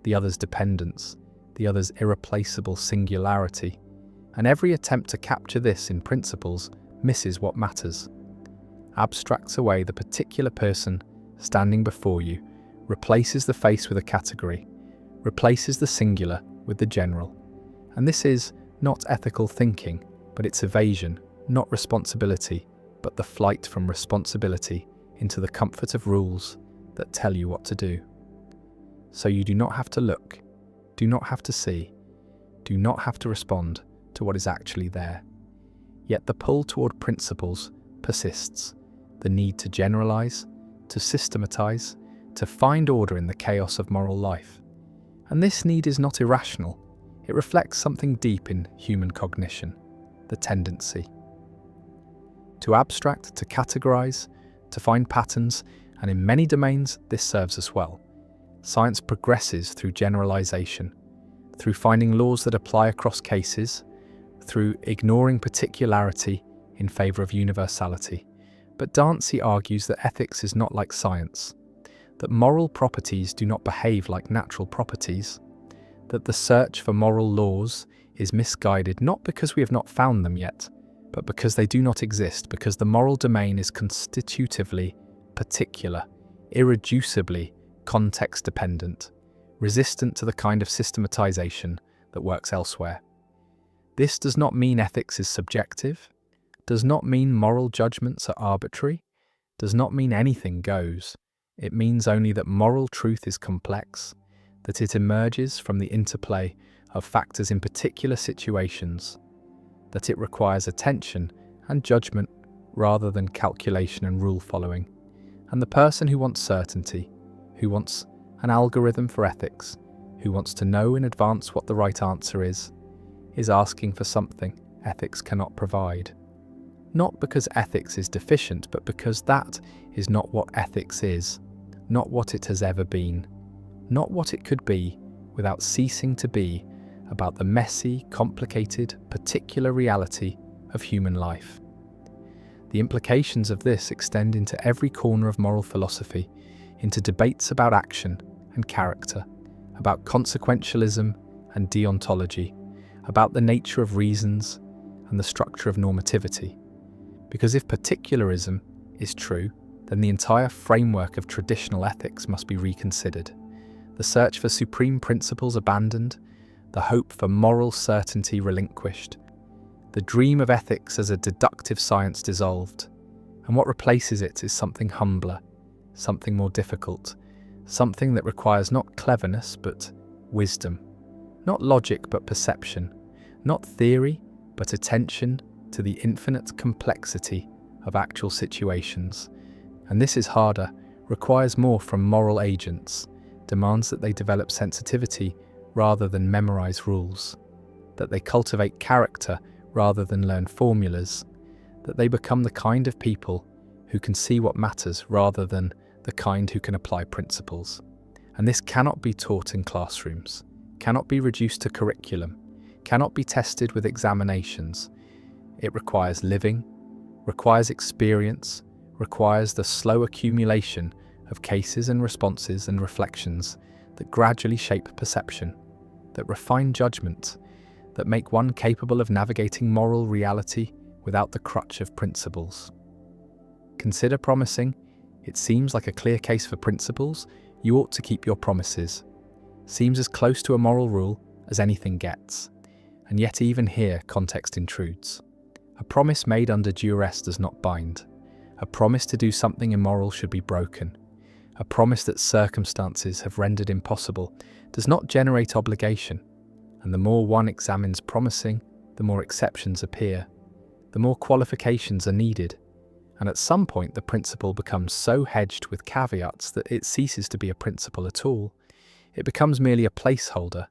the other's dependence, the other's irreplaceable singularity. And every attempt to capture this in principles misses what matters, abstracts away the particular person standing before you, replaces the face with a category, replaces the singular with the general. And this is not ethical thinking, but it's evasion, not responsibility, but the flight from responsibility into the comfort of rules that tell you what to do. So you do not have to look, do not have to see, do not have to respond to what is actually there. Yet the pull toward principles persists, the need to generalize, to systematize, to find order in the chaos of moral life. And this need is not irrational, it reflects something deep in human cognition, the tendency to abstract, to categorize, to find patterns, and in many domains this serves us well. Science progresses through generalization, through finding laws that apply across cases, through ignoring particularity in favor of universality. But Dancy argues that ethics is not like science, that moral properties do not behave like natural properties, that the search for moral laws is misguided not because we have not found them yet, but because they do not exist, because the moral domain is constitutively particular, irreducibly context-dependent, resistant to the kind of systematization that works elsewhere. This does not mean ethics is subjective, does not mean moral judgments are arbitrary, does not mean anything goes. It means only that moral truth is complex, that it emerges from the interplay of factors in particular situations, that it requires attention and judgment rather than calculation and rule following. And the person who wants certainty, who wants an algorithm for ethics, who wants to know in advance what the right answer is asking for something ethics cannot provide. Not because ethics is deficient, but because that is not what ethics is, not what it has ever been, not what it could be without ceasing to be about the messy, complicated, particular reality of human life. The implications of this extend into every corner of moral philosophy, into debates about action and character, about consequentialism and deontology, about the nature of reasons and the structure of normativity. Because if particularism is true, then the entire framework of traditional ethics must be reconsidered, the search for supreme principles abandoned, the hope for moral certainty relinquished, the dream of ethics as a deductive science dissolved, and what replaces it is something humbler, something more difficult, something that requires not cleverness but wisdom, not logic but perception, not theory but attention to the infinite complexity of actual situations. And this is harder, requires more from moral agents, demands that they develop sensitivity rather than memorize rules, that they cultivate character rather than learn formulas, that they become the kind of people who can see what matters rather than the kind who can apply principles. And this cannot be taught in classrooms, cannot be reduced to curriculum, cannot be tested with examinations. It requires living, requires experience, requires the slow accumulation of cases and responses and reflections that gradually shape perception, that refine judgment, that make one capable of navigating moral reality without the crutch of principles. Consider promising. It seems like a clear case for principles. You ought to keep your promises. Seems as close to a moral rule as anything gets. And yet even here context intrudes. A promise made under duress does not bind. A promise to do something immoral should be broken. A promise that circumstances have rendered impossible does not generate obligation. And the more one examines promising, the more exceptions appear, the more qualifications are needed. And at some point the principle becomes so hedged with caveats that it ceases to be a principle at all. It becomes merely a placeholder,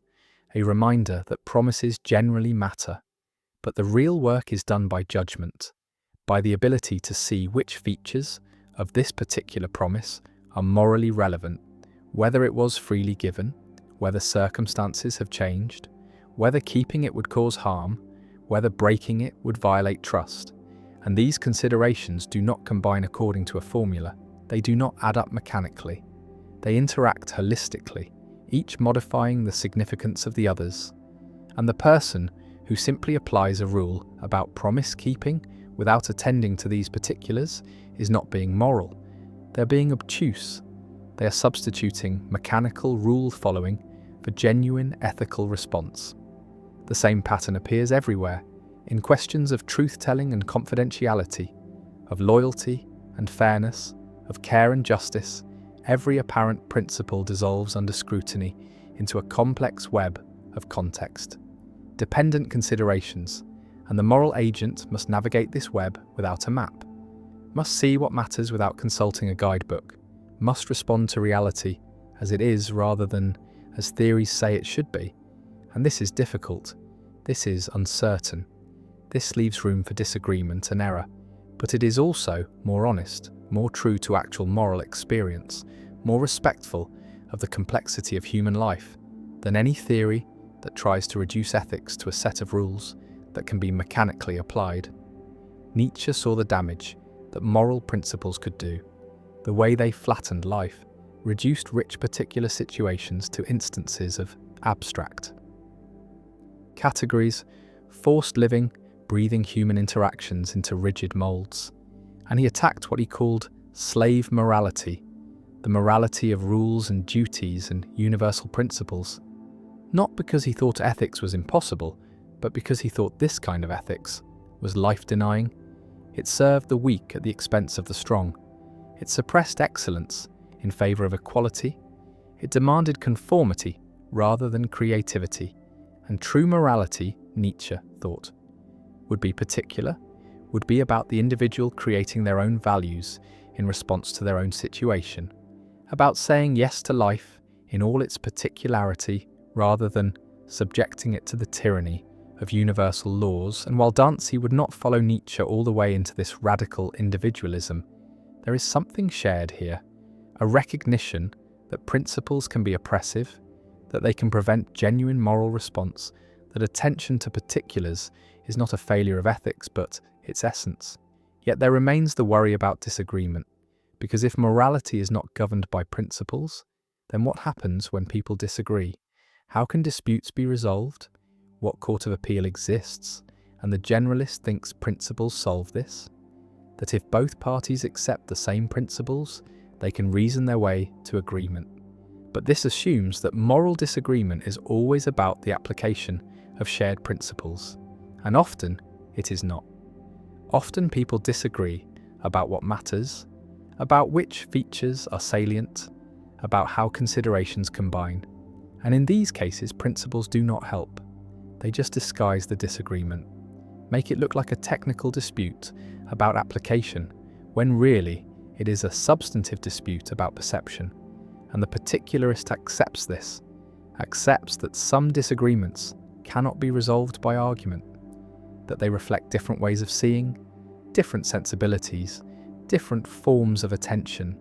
a reminder that promises generally matter. But the real work is done by judgment, by the ability to see which features of this particular promise are morally relevant, whether it was freely given, whether circumstances have changed, whether keeping it would cause harm, whether breaking it would violate trust. And these considerations do not combine according to a formula. They do not add up mechanically. They interact holistically, each modifying the significance of the others. And the person who simply applies a rule about promise keeping without attending to these particulars is not being moral. They're being obtuse. They are substituting mechanical rule following for genuine ethical response. The same pattern appears everywhere, in questions of truth-telling and confidentiality, of loyalty and fairness, of care and justice. Every apparent principle dissolves under scrutiny into a complex web of context, dependent considerations, and the moral agent must navigate this web without a map, must see what matters without consulting a guidebook, must respond to reality as it is rather than as theories say it should be. And this is difficult. This is uncertain. This leaves room for disagreement and error, but it is also more honest, more true to actual moral experience, more respectful of the complexity of human life than any theory that tries to reduce ethics to a set of rules that can be mechanically applied. Nietzsche saw the damage that moral principles could do, the way they flattened life, reduced rich particular situations to instances of abstract categories, forced living, breathing human interactions into rigid molds. And he attacked what he called slave morality, the morality of rules and duties and universal principles. not because he thought ethics was impossible, but because he thought this kind of ethics was life-denying. It served the weak at the expense of the strong. It suppressed excellence in favor of equality. It demanded conformity rather than creativity. And true morality, Nietzsche thought, would be particular, would be about the individual creating their own values in response to their own situation, about saying yes to life in all its particularity rather than subjecting it to the tyranny of universal laws. And while Dantzi would not follow Nietzsche all the way into this radical individualism, there is something shared here, a recognition that principles can be oppressive, that they can prevent genuine moral response, that attention to particulars is not a failure of ethics but its essence. Yet there remains the worry about disagreement, because if morality is not governed by principles, then what happens when people disagree? How can disputes be resolved? What court of appeal exists? And the generalist thinks principles solve this? That if both parties accept the same principles, they can reason their way to agreement. But this assumes that moral disagreement is always about the application of shared principles, and often it is not. Often people disagree about what matters, about which features are salient, about how considerations combine. And in these cases, principles do not help. They just disguise the disagreement, make it look like a technical dispute about application, when really it is a substantive dispute about perception. And the particularist accepts this, accepts that some disagreements cannot be resolved by argument, that they reflect different ways of seeing, different sensibilities, different forms of attention.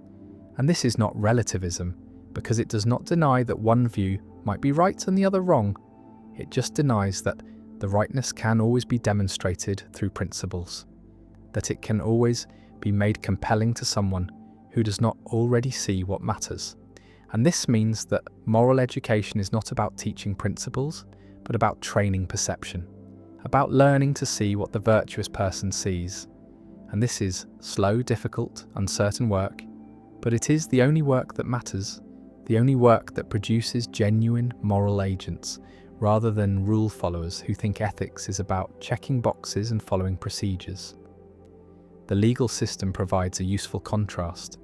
And this is not relativism, because it does not deny that one view might be right and the other wrong. It just denies that the rightness can always be demonstrated through principles, that it can always be made compelling to someone who does not already see what matters. And this means that moral education is not about teaching principles, but about training perception, about learning to see what the virtuous person sees. And this is slow, difficult, uncertain work, but it is the only work that matters, the only work that produces genuine moral agents, rather than rule followers who think ethics is about checking boxes and following procedures. The legal system provides a useful contrast,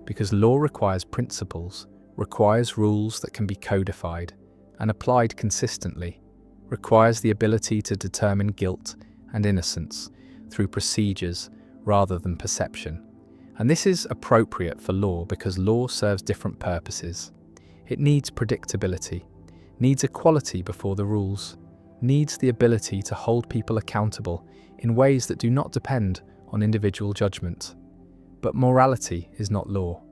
because law requires principles, requires rules that can be codified and applied consistently, requires the ability to determine guilt and innocence through procedures rather than perception. And this is appropriate for law because law serves different purposes. It needs predictability, needs equality before the rules, needs the ability to hold people accountable in ways that do not depend on individual judgment. But morality is not law.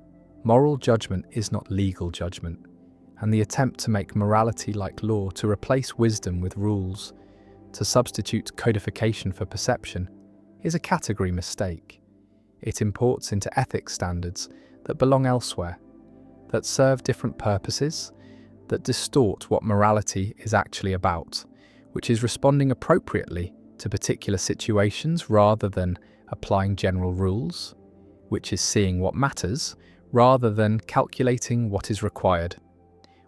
Moral judgment is not legal judgment, and the attempt to make morality like law, to replace wisdom with rules, to substitute codification for perception, is a category mistake. It imports into ethics standards that belong elsewhere, that serve different purposes, that distort what morality is actually about, which is responding appropriately to particular situations rather than applying general rules, which is seeing what matters rather than calculating what is required,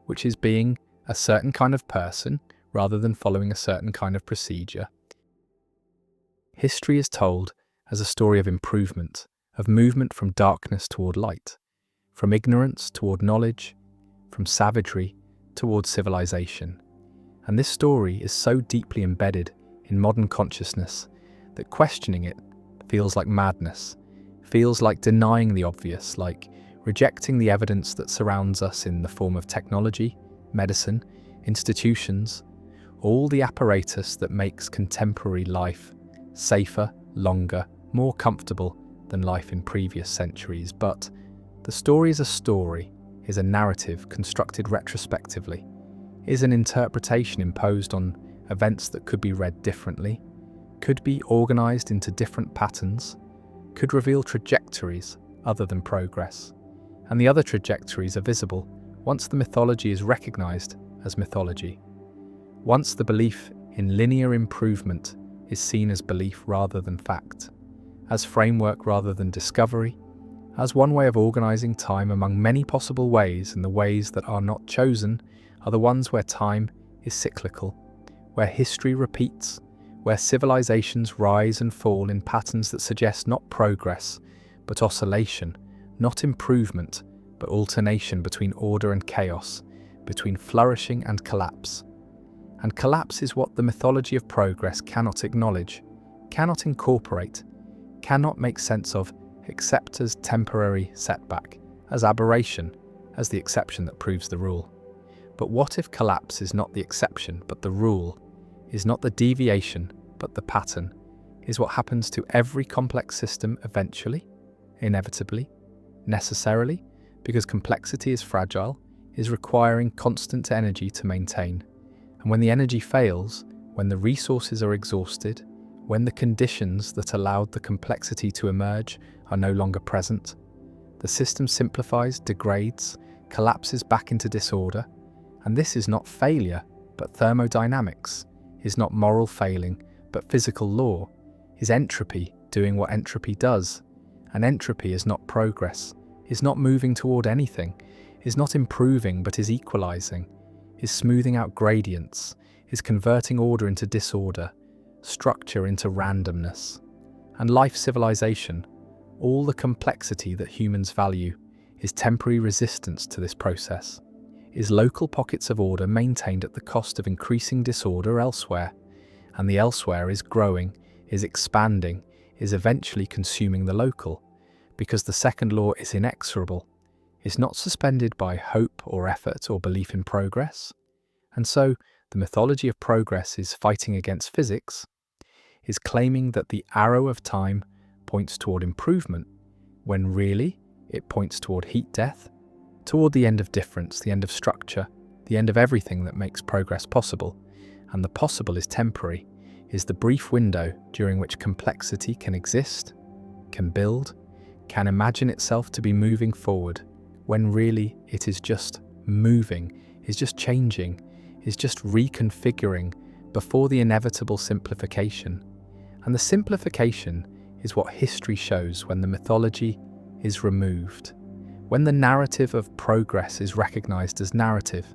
which is being a certain kind of person rather than following a certain kind of procedure. History is told as a story of improvement, of movement from darkness toward light, from ignorance toward knowledge, from savagery toward civilization. And this story is so deeply embedded in modern consciousness that questioning it feels like madness, feels like denying the obvious, like rejecting the evidence that surrounds us in the form of technology, medicine, institutions, all the apparatus that makes contemporary life safer, longer, more comfortable than life in previous centuries. But the story is a story, is a narrative constructed retrospectively, is an interpretation imposed on events that could be read differently, could be organized into different patterns, could reveal trajectories other than progress. And the other trajectories are visible once the mythology is recognized as mythology. Once the belief in linear improvement is seen as belief rather than fact, as framework rather than discovery, as one way of organizing time among many possible ways, and the ways that are not chosen are the ones where time is cyclical, where history repeats, where civilizations rise and fall in patterns that suggest not progress, but oscillation, not improvement, but alternation between order and chaos, between flourishing and collapse. And collapse is what the mythology of progress cannot acknowledge, cannot incorporate, cannot make sense of, except as temporary setback, as aberration, as the exception that proves the rule. But what if collapse is not the exception but the rule, is not the deviation but the pattern, is what happens to every complex system eventually, inevitably, necessarily, because complexity is fragile, is requiring constant energy to maintain. And when the energy fails, when the resources are exhausted, when the conditions that allowed the complexity to emerge are no longer present, the system simplifies, degrades, collapses back into disorder. And this is not failure, but thermodynamics, is not moral failing, but physical law, is entropy doing what entropy does. And entropy is not progress, is not moving toward anything, is not improving but is equalizing, is smoothing out gradients, is converting order into disorder, structure into randomness. And life civilization, all the complexity that humans value, is temporary resistance to this process, is local pockets of order maintained at the cost of increasing disorder elsewhere. And the elsewhere is growing, is expanding, is eventually consuming the local, because the second law is inexorable, is not suspended by hope or effort or belief in progress. And so, the mythology of progress is fighting against physics, is claiming that the arrow of time points toward improvement, when really it points toward heat death, toward the end of difference, the end of structure, the end of everything that makes progress possible. And the possible is temporary, is the brief window during which complexity can exist, can build, can imagine itself to be moving forward, when really it is just moving, is just changing, is just reconfiguring before the inevitable simplification. And the simplification is what history shows when the mythology is removed, when the narrative of progress is recognized as narrative,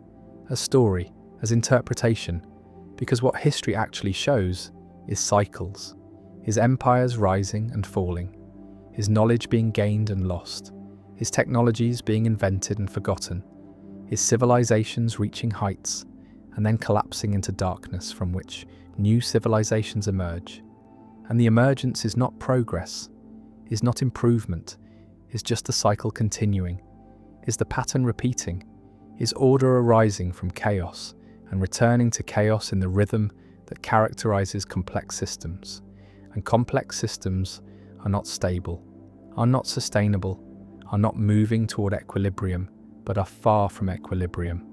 as story, as interpretation, because what history actually shows is cycles, is empires rising and falling, is knowledge being gained and lost, is technologies being invented and forgotten, is civilizations reaching heights and then collapsing into darkness from which new civilizations emerge. And the emergence is not progress, is not improvement, is just the cycle continuing, is the pattern repeating, is order arising from chaos and returning to chaos in the rhythm that characterizes complex systems. And complex systems are not stable, are not sustainable, are not moving toward equilibrium, but are far from equilibrium,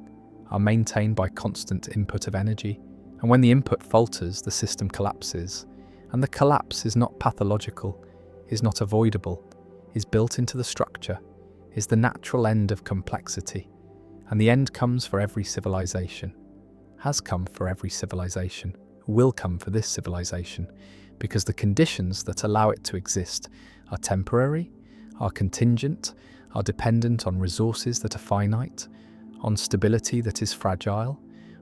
are maintained by constant input of energy. And when the input falters, the system collapses. And the collapse is not pathological, is not avoidable, is built into the structure, is the natural end of complexity. And the end comes for every civilization, has come for every civilization, will come for this civilization, because the conditions that allow it to exist are temporary, are contingent, are dependent on resources that are finite, on stability that is fragile,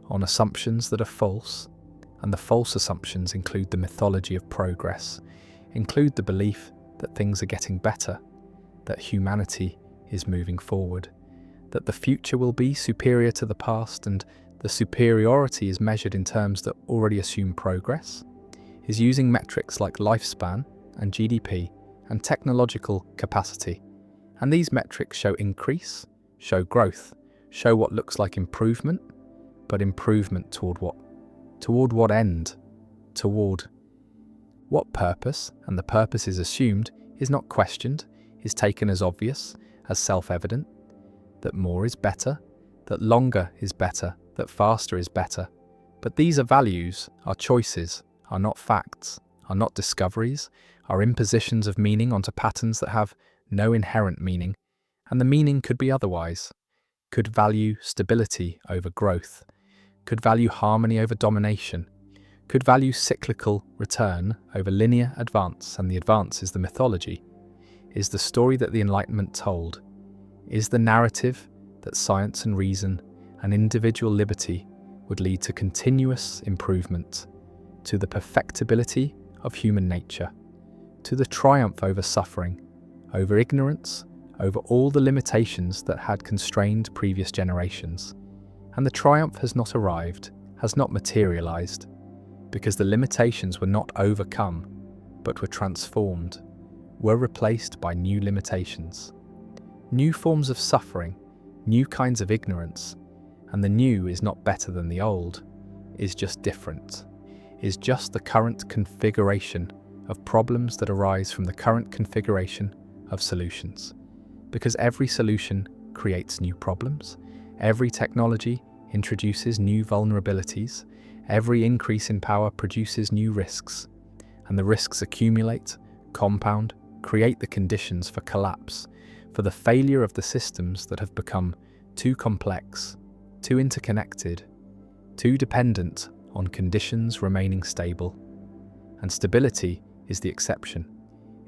on assumptions that are false. And the false assumptions include the mythology of progress, include the belief that things are getting better, that humanity is moving forward, that the future will be superior to the past, and the superiority is measured in terms that already assume progress, is using metrics like lifespan and GDP and technological capacity. And these metrics show increase, show growth, show what looks like improvement, but improvement toward what? Toward what end? Toward what purpose? And the purpose is assumed, is not questioned, is taken as obvious, as self-evident, that more is better, that longer is better, that faster is better. But these are values, are choices, are not facts, are not discoveries, are impositions of meaning onto patterns that have no inherent meaning, and the meaning could be otherwise, could value stability over growth, could value harmony over domination, could value cyclical return over linear advance, and the advance is the mythology, is the story that the Enlightenment told, is the narrative that science and reason and individual liberty would lead to continuous improvement, to the perfectibility of human nature, to the triumph over suffering, over ignorance, over all the limitations that had constrained previous generations. And the triumph has not arrived, has not materialized, because the limitations were not overcome, but were transformed, were replaced by new limitations. New forms of suffering, new kinds of ignorance, and the new is not better than the old, is just different, is just the current configuration of problems that arise from the current configuration of solutions. Because every solution creates new problems, every technology introduces new vulnerabilities, every increase in power produces new risks, and the risks accumulate, compound, create the conditions for collapse, for the failure of the systems that have become too complex, too interconnected, too dependent on conditions remaining stable. And stability is the exception,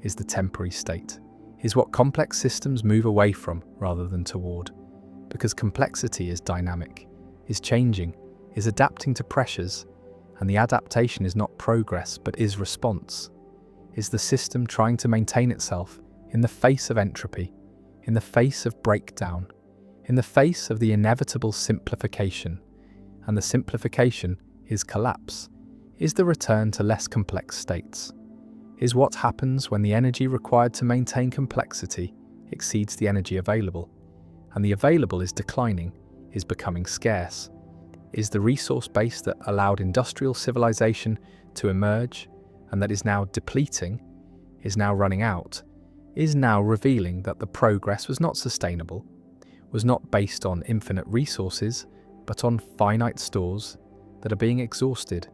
is the temporary state, is what complex systems move away from rather than toward, because complexity is dynamic, is changing, is adapting to pressures, and the adaptation is not progress but is response, is the system trying to maintain itself in the face of entropy, in the face of breakdown, in the face of the inevitable simplification, and the simplification is collapse, is the return to less complex states, is what happens when the energy required to maintain complexity exceeds the energy available, and the available is declining, is becoming scarce, is the resource base that allowed industrial civilization to emerge and that is now depleting, is now running out, is now revealing that the progress was not sustainable, was not based on infinite resources, but on finite stores that are being exhausted.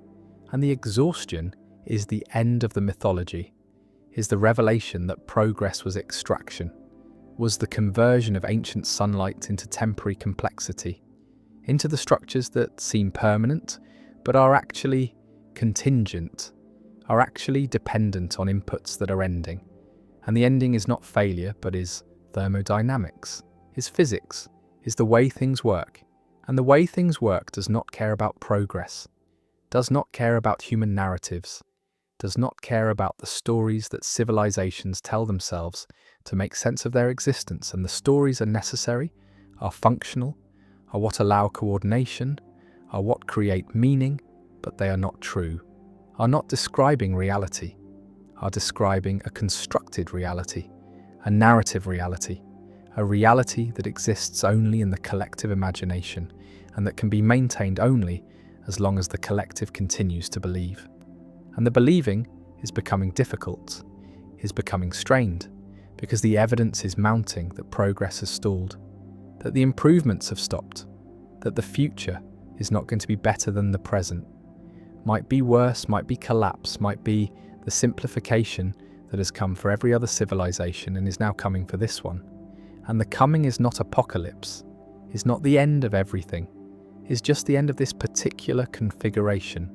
And the exhaustion is the end of the mythology, is the revelation that progress was extraction, was the conversion of ancient sunlight into temporary complexity, into the structures that seem permanent, but are actually contingent, are actually dependent on inputs that are ending. And the ending is not failure, but is thermodynamics, is physics, is the way things work. And the way things work does not care about progress, does not care about human narratives, does not care about the stories that civilizations tell themselves to make sense of their existence. And the stories are necessary, are functional, are what allow coordination, are what create meaning, but they are not true, are not describing reality, are describing a constructed reality, a narrative reality, a reality that exists only in the collective imagination and that can be maintained only as long as the collective continues to believe. And the believing is becoming difficult, is becoming strained, because the evidence is mounting that progress has stalled, that the improvements have stopped, that the future is not going to be better than the present, might be worse, might be collapse, might be the simplification that has come for every other civilization and is now coming for this one. And the coming is not apocalypse, is not the end of everything, is just the end of this particular configuration,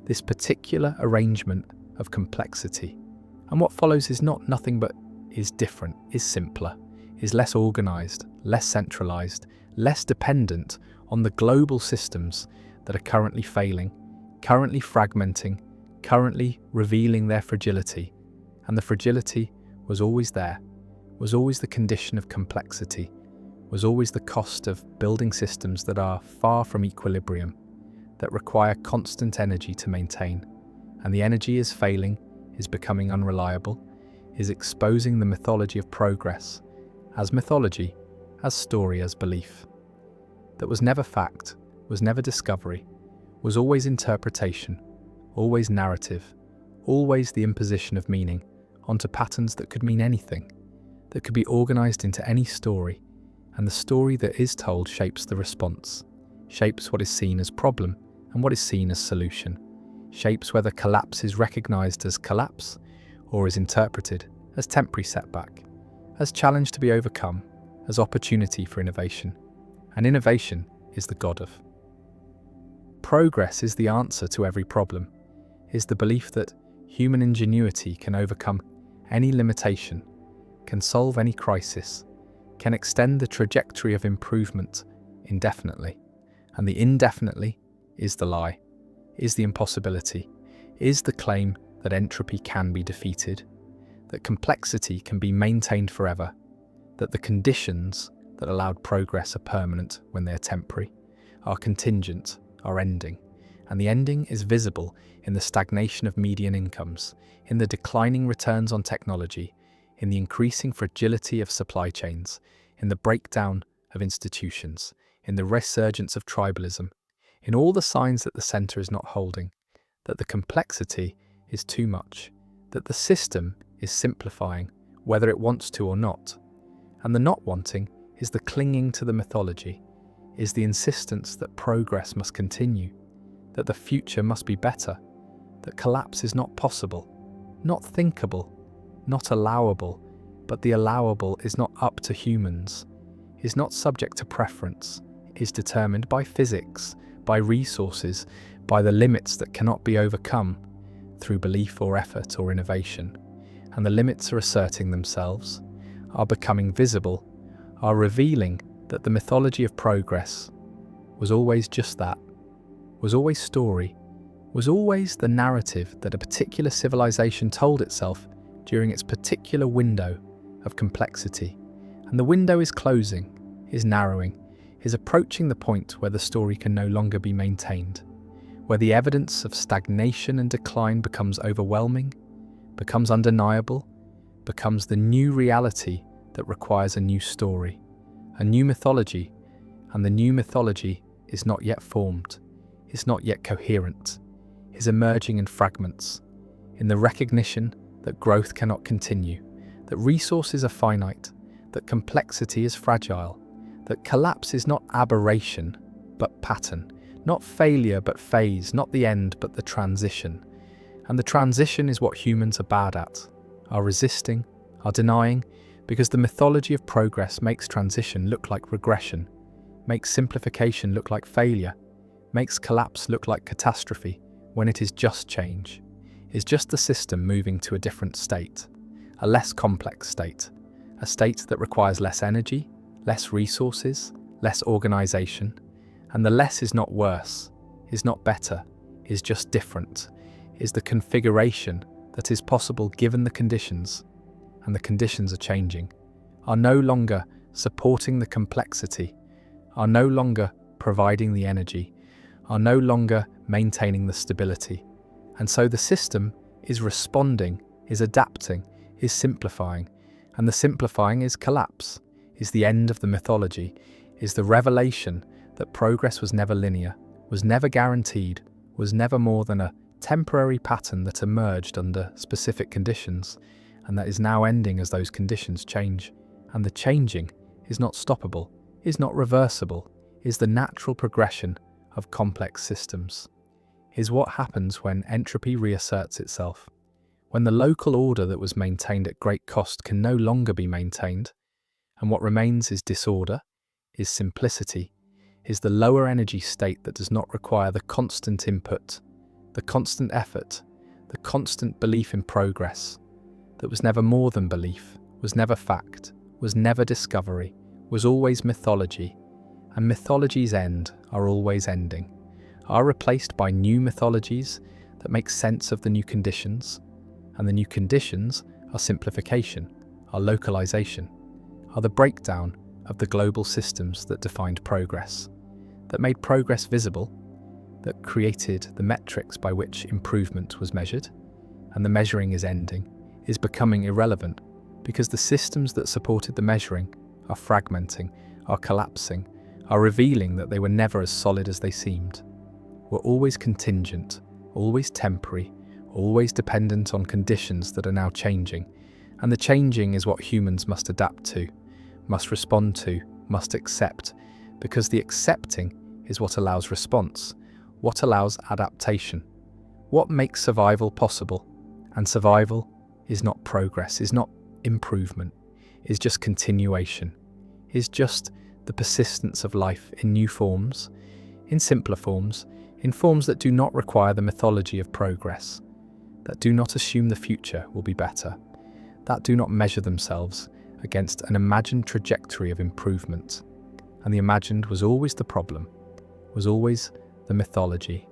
this particular arrangement of complexity. And what follows is not nothing but is different, is simpler, is less organized, less centralized, less dependent on the global systems that are currently failing, currently fragmenting, currently revealing their fragility. And the fragility was always there, was always the condition of complexity, was always the cost of building systems that are far from equilibrium, that require constant energy to maintain. And the energy is failing, is becoming unreliable, is exposing the mythology of progress as mythology, as story, as belief. That was never fact, was never discovery, was always interpretation, always narrative, always the imposition of meaning onto patterns that could mean anything, that could be organized into any story, and the story that is told shapes the response, shapes what is seen as problem and what is seen as solution, shapes whether collapse is recognized as collapse or is interpreted as temporary setback, as challenge to be overcome, as opportunity for innovation. And innovation is the god of. Progress is the answer to every problem, is the belief that human ingenuity can overcome any limitation, can solve any crisis, can extend the trajectory of improvement indefinitely, and the indefinitely is the lie, is the impossibility, is the claim that entropy can be defeated, that complexity can be maintained forever, that the conditions that allowed progress are permanent when they are temporary, are contingent, are ending, and the ending is visible in the stagnation of median incomes, in the declining returns on technology, in the increasing fragility of supply chains, in the breakdown of institutions, in the resurgence of tribalism, in all the signs that the centre is not holding, that the complexity is too much, that the system is simplifying, whether it wants to or not. And the not wanting is the clinging to the mythology, is the insistence that progress must continue, that the future must be better, that collapse is not possible, not thinkable, not allowable, but the allowable is not up to humans, is not subject to preference, is determined by physics, by resources, by the limits that cannot be overcome through belief or effort or innovation. And the limits are asserting themselves, are becoming visible, are revealing that the mythology of progress was always just that, was always story, was always the narrative that a particular civilization told itself during its particular window of complexity. And the window is closing, is narrowing, is approaching the point where the story can no longer be maintained, where the evidence of stagnation and decline becomes overwhelming, becomes undeniable, becomes the new reality that requires a new story, a new mythology, and the new mythology is not yet formed, is not yet coherent, is emerging in fragments, in the recognition that growth cannot continue, that resources are finite, that complexity is fragile, that collapse is not aberration, but pattern, not failure but phase, not the end but the transition. And the transition is what humans are bad at, are resisting, are denying, because the mythology of progress makes transition look like regression, makes simplification look like failure, makes collapse look like catastrophe, when it is just change, is just the system moving to a different state, a less complex state, a state that requires less energy, less resources, less organization, and the less is not worse, is not better, is just different, is the configuration that is possible given the conditions, and the conditions are changing, are no longer supporting the complexity, are no longer providing the energy, are no longer maintaining the stability. And so the system is responding, is adapting, is simplifying, and the simplifying is collapse, is the end of the mythology, is the revelation that progress was never linear, was never guaranteed, was never more than a temporary pattern that emerged under specific conditions, and that is now ending as those conditions change. And the changing is not stoppable, is not reversible, is the natural progression of complex systems, is what happens when entropy reasserts itself, when the local order that was maintained at great cost can no longer be maintained, and what remains is disorder, is simplicity, is the lower energy state that does not require the constant input, the constant effort, the constant belief in progress, that was never more than belief, was never fact, was never discovery, was always mythology, and mythologies end, are always ending, are replaced by new mythologies that make sense of the new conditions, and the new conditions are simplification, are localization, are the breakdown of the global systems that defined progress, that made progress visible, that created the metrics by which improvement was measured, and the measuring is ending, is becoming irrelevant, because the systems that supported the measuring are fragmenting, are collapsing, are revealing that they were never as solid as they seemed, were always contingent, always temporary, always dependent on conditions that are now changing, and the changing is what humans must adapt to, must respond to, must accept, because the accepting is what allows response, what allows adaptation, what makes survival possible. And survival is not progress, is not improvement, is just continuation, is just the persistence of life in new forms, in simpler forms, in forms that do not require the mythology of progress, that do not assume the future will be better, that do not measure themselves against an imagined trajectory of improvement. And the imagined was always the problem, was always the mythology,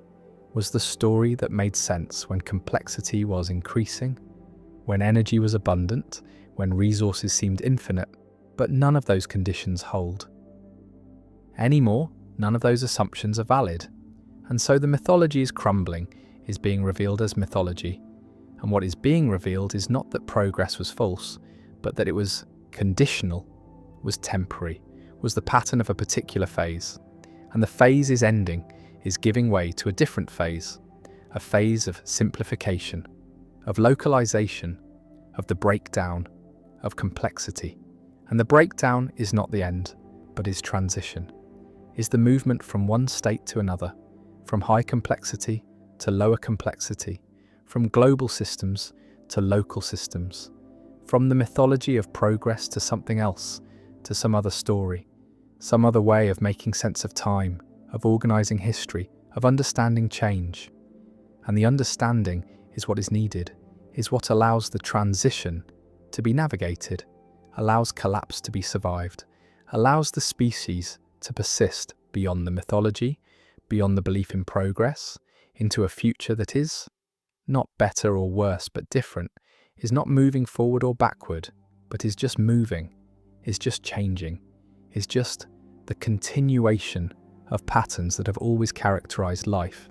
was the story that made sense when complexity was increasing, when energy was abundant, when resources seemed infinite, but none of those conditions hold. Anymore, none of those assumptions are valid, and so the mythology is crumbling, is being revealed as mythology, and what is being revealed is not that progress was false, but that it was conditional, was temporary, was the pattern of a particular phase, and the phase is ending, is giving way to a different phase, a phase of simplification, of localization, of the breakdown, of complexity. And the breakdown is not the end, but is transition, is the movement from one state to another, from high complexity to lower complexity, from global systems to local systems, from the mythology of progress to something else, to some other story, some other way of making sense of time, of organizing history, of understanding change. And the understanding is what is needed, is what allows the transition to be navigated, allows collapse to be survived, allows the species to persist beyond the mythology, beyond the belief in progress, into a future that is not better or worse but different, is not moving forward or backward, but is just moving, is just changing, is just the continuation of patterns that have always characterized life,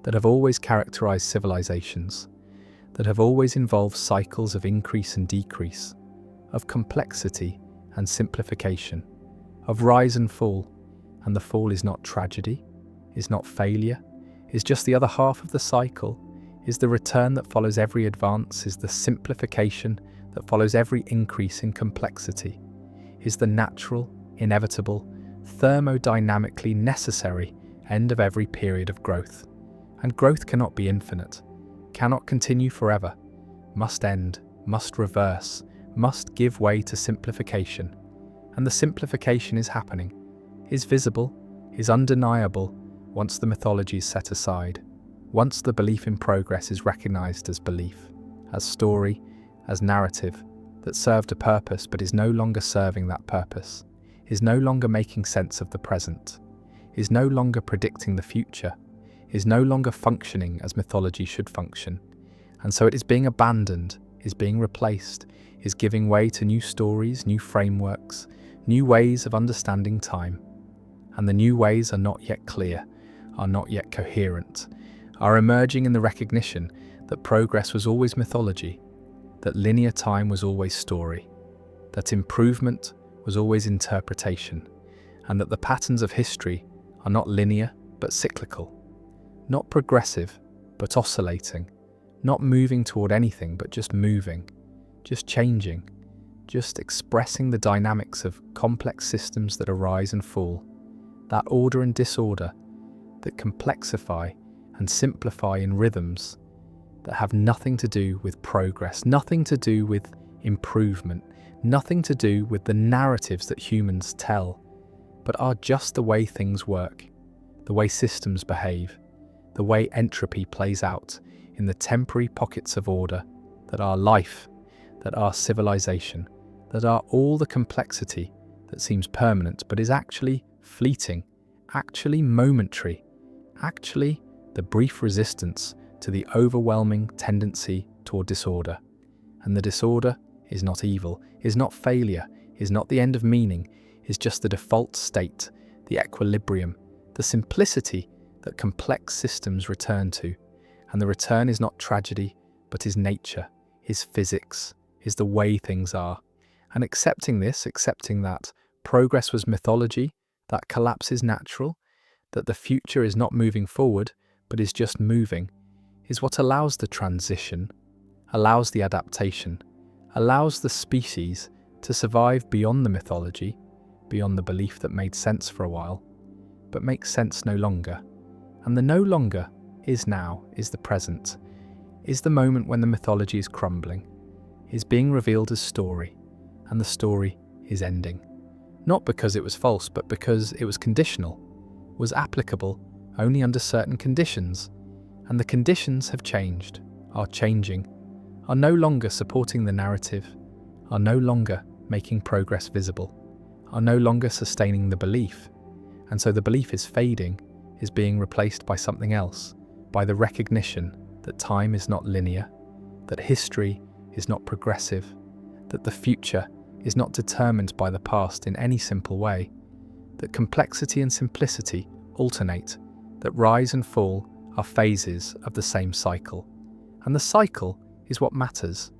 that have always characterized civilizations, that have always involved cycles of increase and decrease, of complexity and simplification, of rise and fall, and the fall is not tragedy, is not failure, is just the other half of the cycle, is the return that follows every advance, is the simplification that follows every increase in complexity, is the natural, inevitable, thermodynamically necessary end of every period of growth. And growth cannot be infinite, cannot continue forever, must end, must reverse, must give way to simplification. And the simplification is happening, is visible, is undeniable once the mythology is set aside, once the belief in progress is recognized as belief, as story, as narrative that served a purpose but is no longer serving that purpose, is no longer making sense of the present, is no longer predicting the future, is no longer functioning as mythology should function, and so it is being abandoned, is being replaced, is giving way to new stories, new frameworks, new ways of understanding time. And the new ways are not yet clear, are not yet coherent, are emerging in the recognition that progress was always mythology, that linear time was always story, that improvement was always interpretation, and that the patterns of history are not linear but cyclical, not progressive but oscillating, not moving toward anything but just moving, just changing, just expressing the dynamics of complex systems that arise and fall, that order and disorder, that complexify and simplify in rhythms that have nothing to do with progress, nothing to do with improvement, nothing to do with the narratives that humans tell, but are just the way things work, the way systems behave, the way entropy plays out in the temporary pockets of order that are life, that are civilization, that are all the complexity that seems permanent but is actually fleeting, actually momentary, actually the brief resistance to the overwhelming tendency toward disorder. And the disorder is not evil, is not failure, is not the end of meaning, is just the default state, the equilibrium, the simplicity that complex systems return to. And the return is not tragedy, but is nature, is physics, is the way things are. And accepting this, accepting that progress was mythology, that collapse is natural, that the future is not moving forward, but is just moving, is what allows the transition, allows the adaptation, allows the species to survive beyond the mythology, beyond the belief that made sense for a while, but makes sense no longer. And the no longer is now, is the present, is the moment when the mythology is crumbling, is being revealed as story, and the story is ending. Not because it was false, but because it was conditional, was applicable only under certain conditions, and the conditions have changed, are changing, are no longer supporting the narrative, are no longer making progress visible, are no longer sustaining the belief, and so the belief is fading, is being replaced by something else, by the recognition that time is not linear, that history is not progressive, that the future is not determined by the past in any simple way, that complexity and simplicity alternate, that rise and fall are phases of the same cycle. And the cycle is what matters,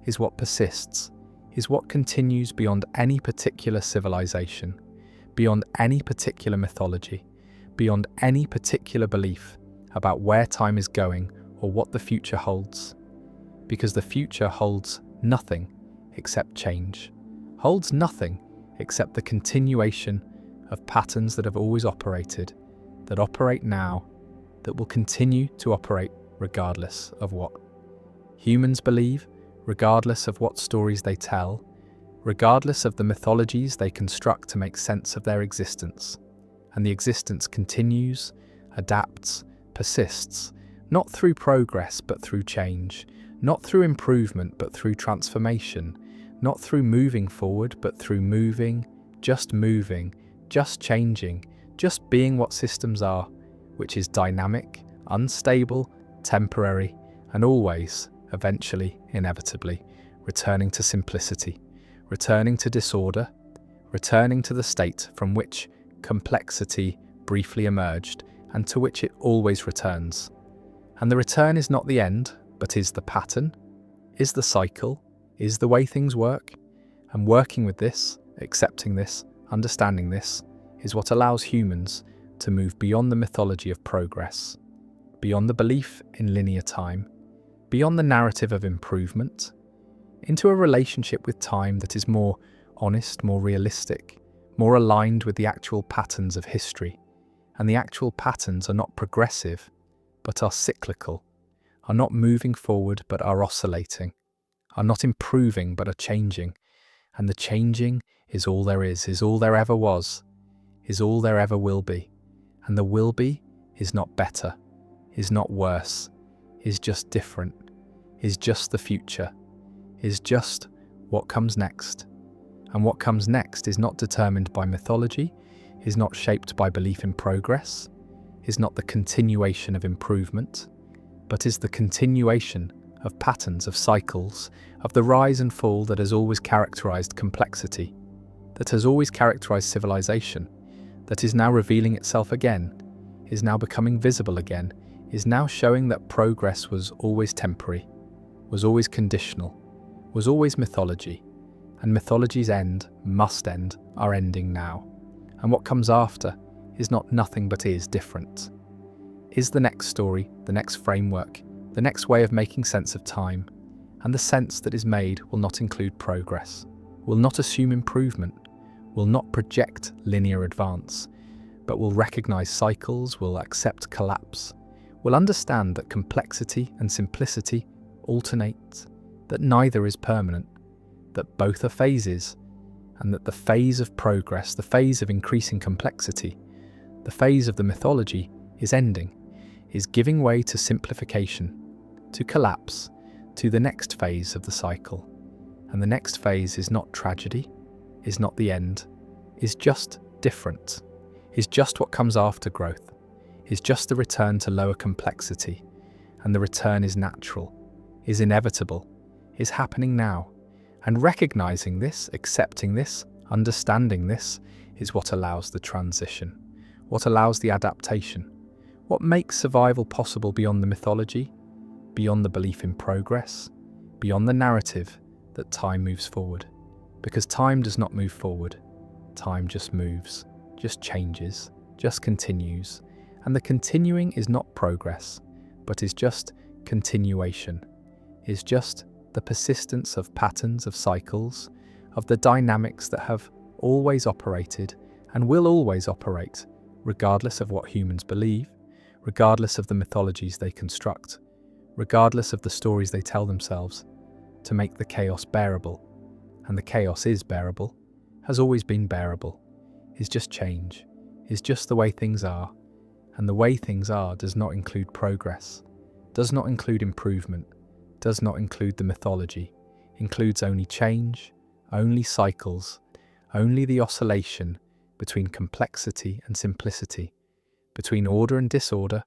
is what persists, is what continues beyond any particular civilization, beyond any particular mythology, beyond any particular belief about where time is going or what the future holds. Because the future holds nothing except change, holds nothing except the continuation of patterns that have always operated, that operate now, that will continue to operate regardless of what humans believe, regardless of what stories they tell, regardless of the mythologies they construct to make sense of their existence. And the existence continues, adapts, persists, not through progress but through change, not through improvement but through transformation, not through moving forward but through moving, just changing, just being what systems are, which is dynamic, unstable, temporary, and always, eventually, inevitably, returning to simplicity, returning to disorder, returning to the state from which complexity briefly emerged and to which it always returns. And the return is not the end, but is the pattern, is the cycle, is the way things work. And working with this, accepting this, understanding this, is what allows humans to move beyond the mythology of progress, beyond the belief in linear time, beyond the narrative of improvement, into a relationship with time that is more honest, more realistic, more aligned with the actual patterns of history. And the actual patterns are not progressive, but are cyclical, are not moving forward but are oscillating, are not improving but are changing. And the changing is all there is all there ever was, is all there ever will be. And the will be is not better, is not worse, is just different, is just the future, is just what comes next. And what comes next is not determined by mythology, is not shaped by belief in progress, is not the continuation of improvement, but is the continuation of patterns, of cycles, of the rise and fall that has always characterized complexity, that has always characterized civilization, that is now revealing itself again, is now becoming visible again, is now showing that progress was always temporary, was always conditional, was always mythology, and mythology's end, must end, are ending now. And what comes after is not nothing but is different. Is the next story, the next framework, the next way of making sense of time, and the sense that is made will not include progress, will not assume improvement, will not project linear advance, but will recognize cycles, will accept collapse, will understand that complexity and simplicity alternate, that neither is permanent, that both are phases, and that the phase of progress, the phase of increasing complexity, the phase of the mythology is ending, is giving way to simplification, to collapse, to the next phase of the cycle. And the next phase is not tragedy, is not the end, is just different, is just what comes after growth, is just the return to lower complexity. And the return is natural, is inevitable, is happening now. And recognizing this, accepting this, understanding this is what allows the transition, what allows the adaptation, what makes survival possible beyond the mythology, beyond the belief in progress, beyond the narrative that time moves forward. Because time does not move forward, time just moves, just changes, just continues. And the continuing is not progress, but is just continuation, is just the persistence of patterns, of cycles, of the dynamics that have always operated and will always operate, regardless of what humans believe, regardless of the mythologies they construct, regardless of the stories they tell themselves, to make the chaos bearable. And the chaos is bearable, has always been bearable, is just change, is just the way things are. And the way things are does not include progress, does not include improvement, does not include the mythology, includes only change, only cycles, only the oscillation between complexity and simplicity, between order and disorder,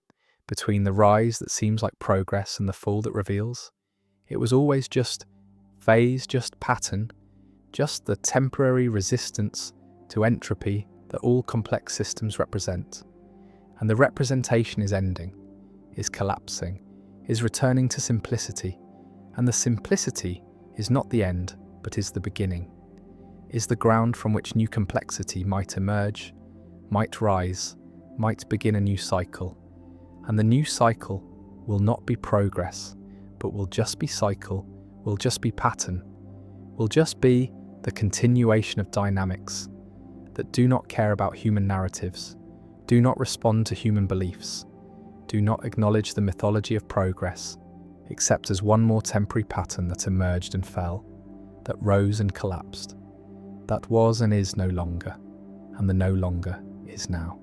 between the rise that seems like progress and the fall that reveals. It was always just phase, just pattern, just the temporary resistance to entropy that all complex systems represent. And the representation is ending, is collapsing, is returning to simplicity. And the simplicity is not the end, but is the beginning, is the ground from which new complexity might emerge, might rise, might begin a new cycle. And the new cycle will not be progress, but will just be cycle, will just be pattern, will just be the continuation of dynamics that do not care about human narratives, do not respond to human beliefs, do not acknowledge the mythology of progress, except as one more temporary pattern that emerged and fell, that rose and collapsed, that was and is no longer, and the no longer is now.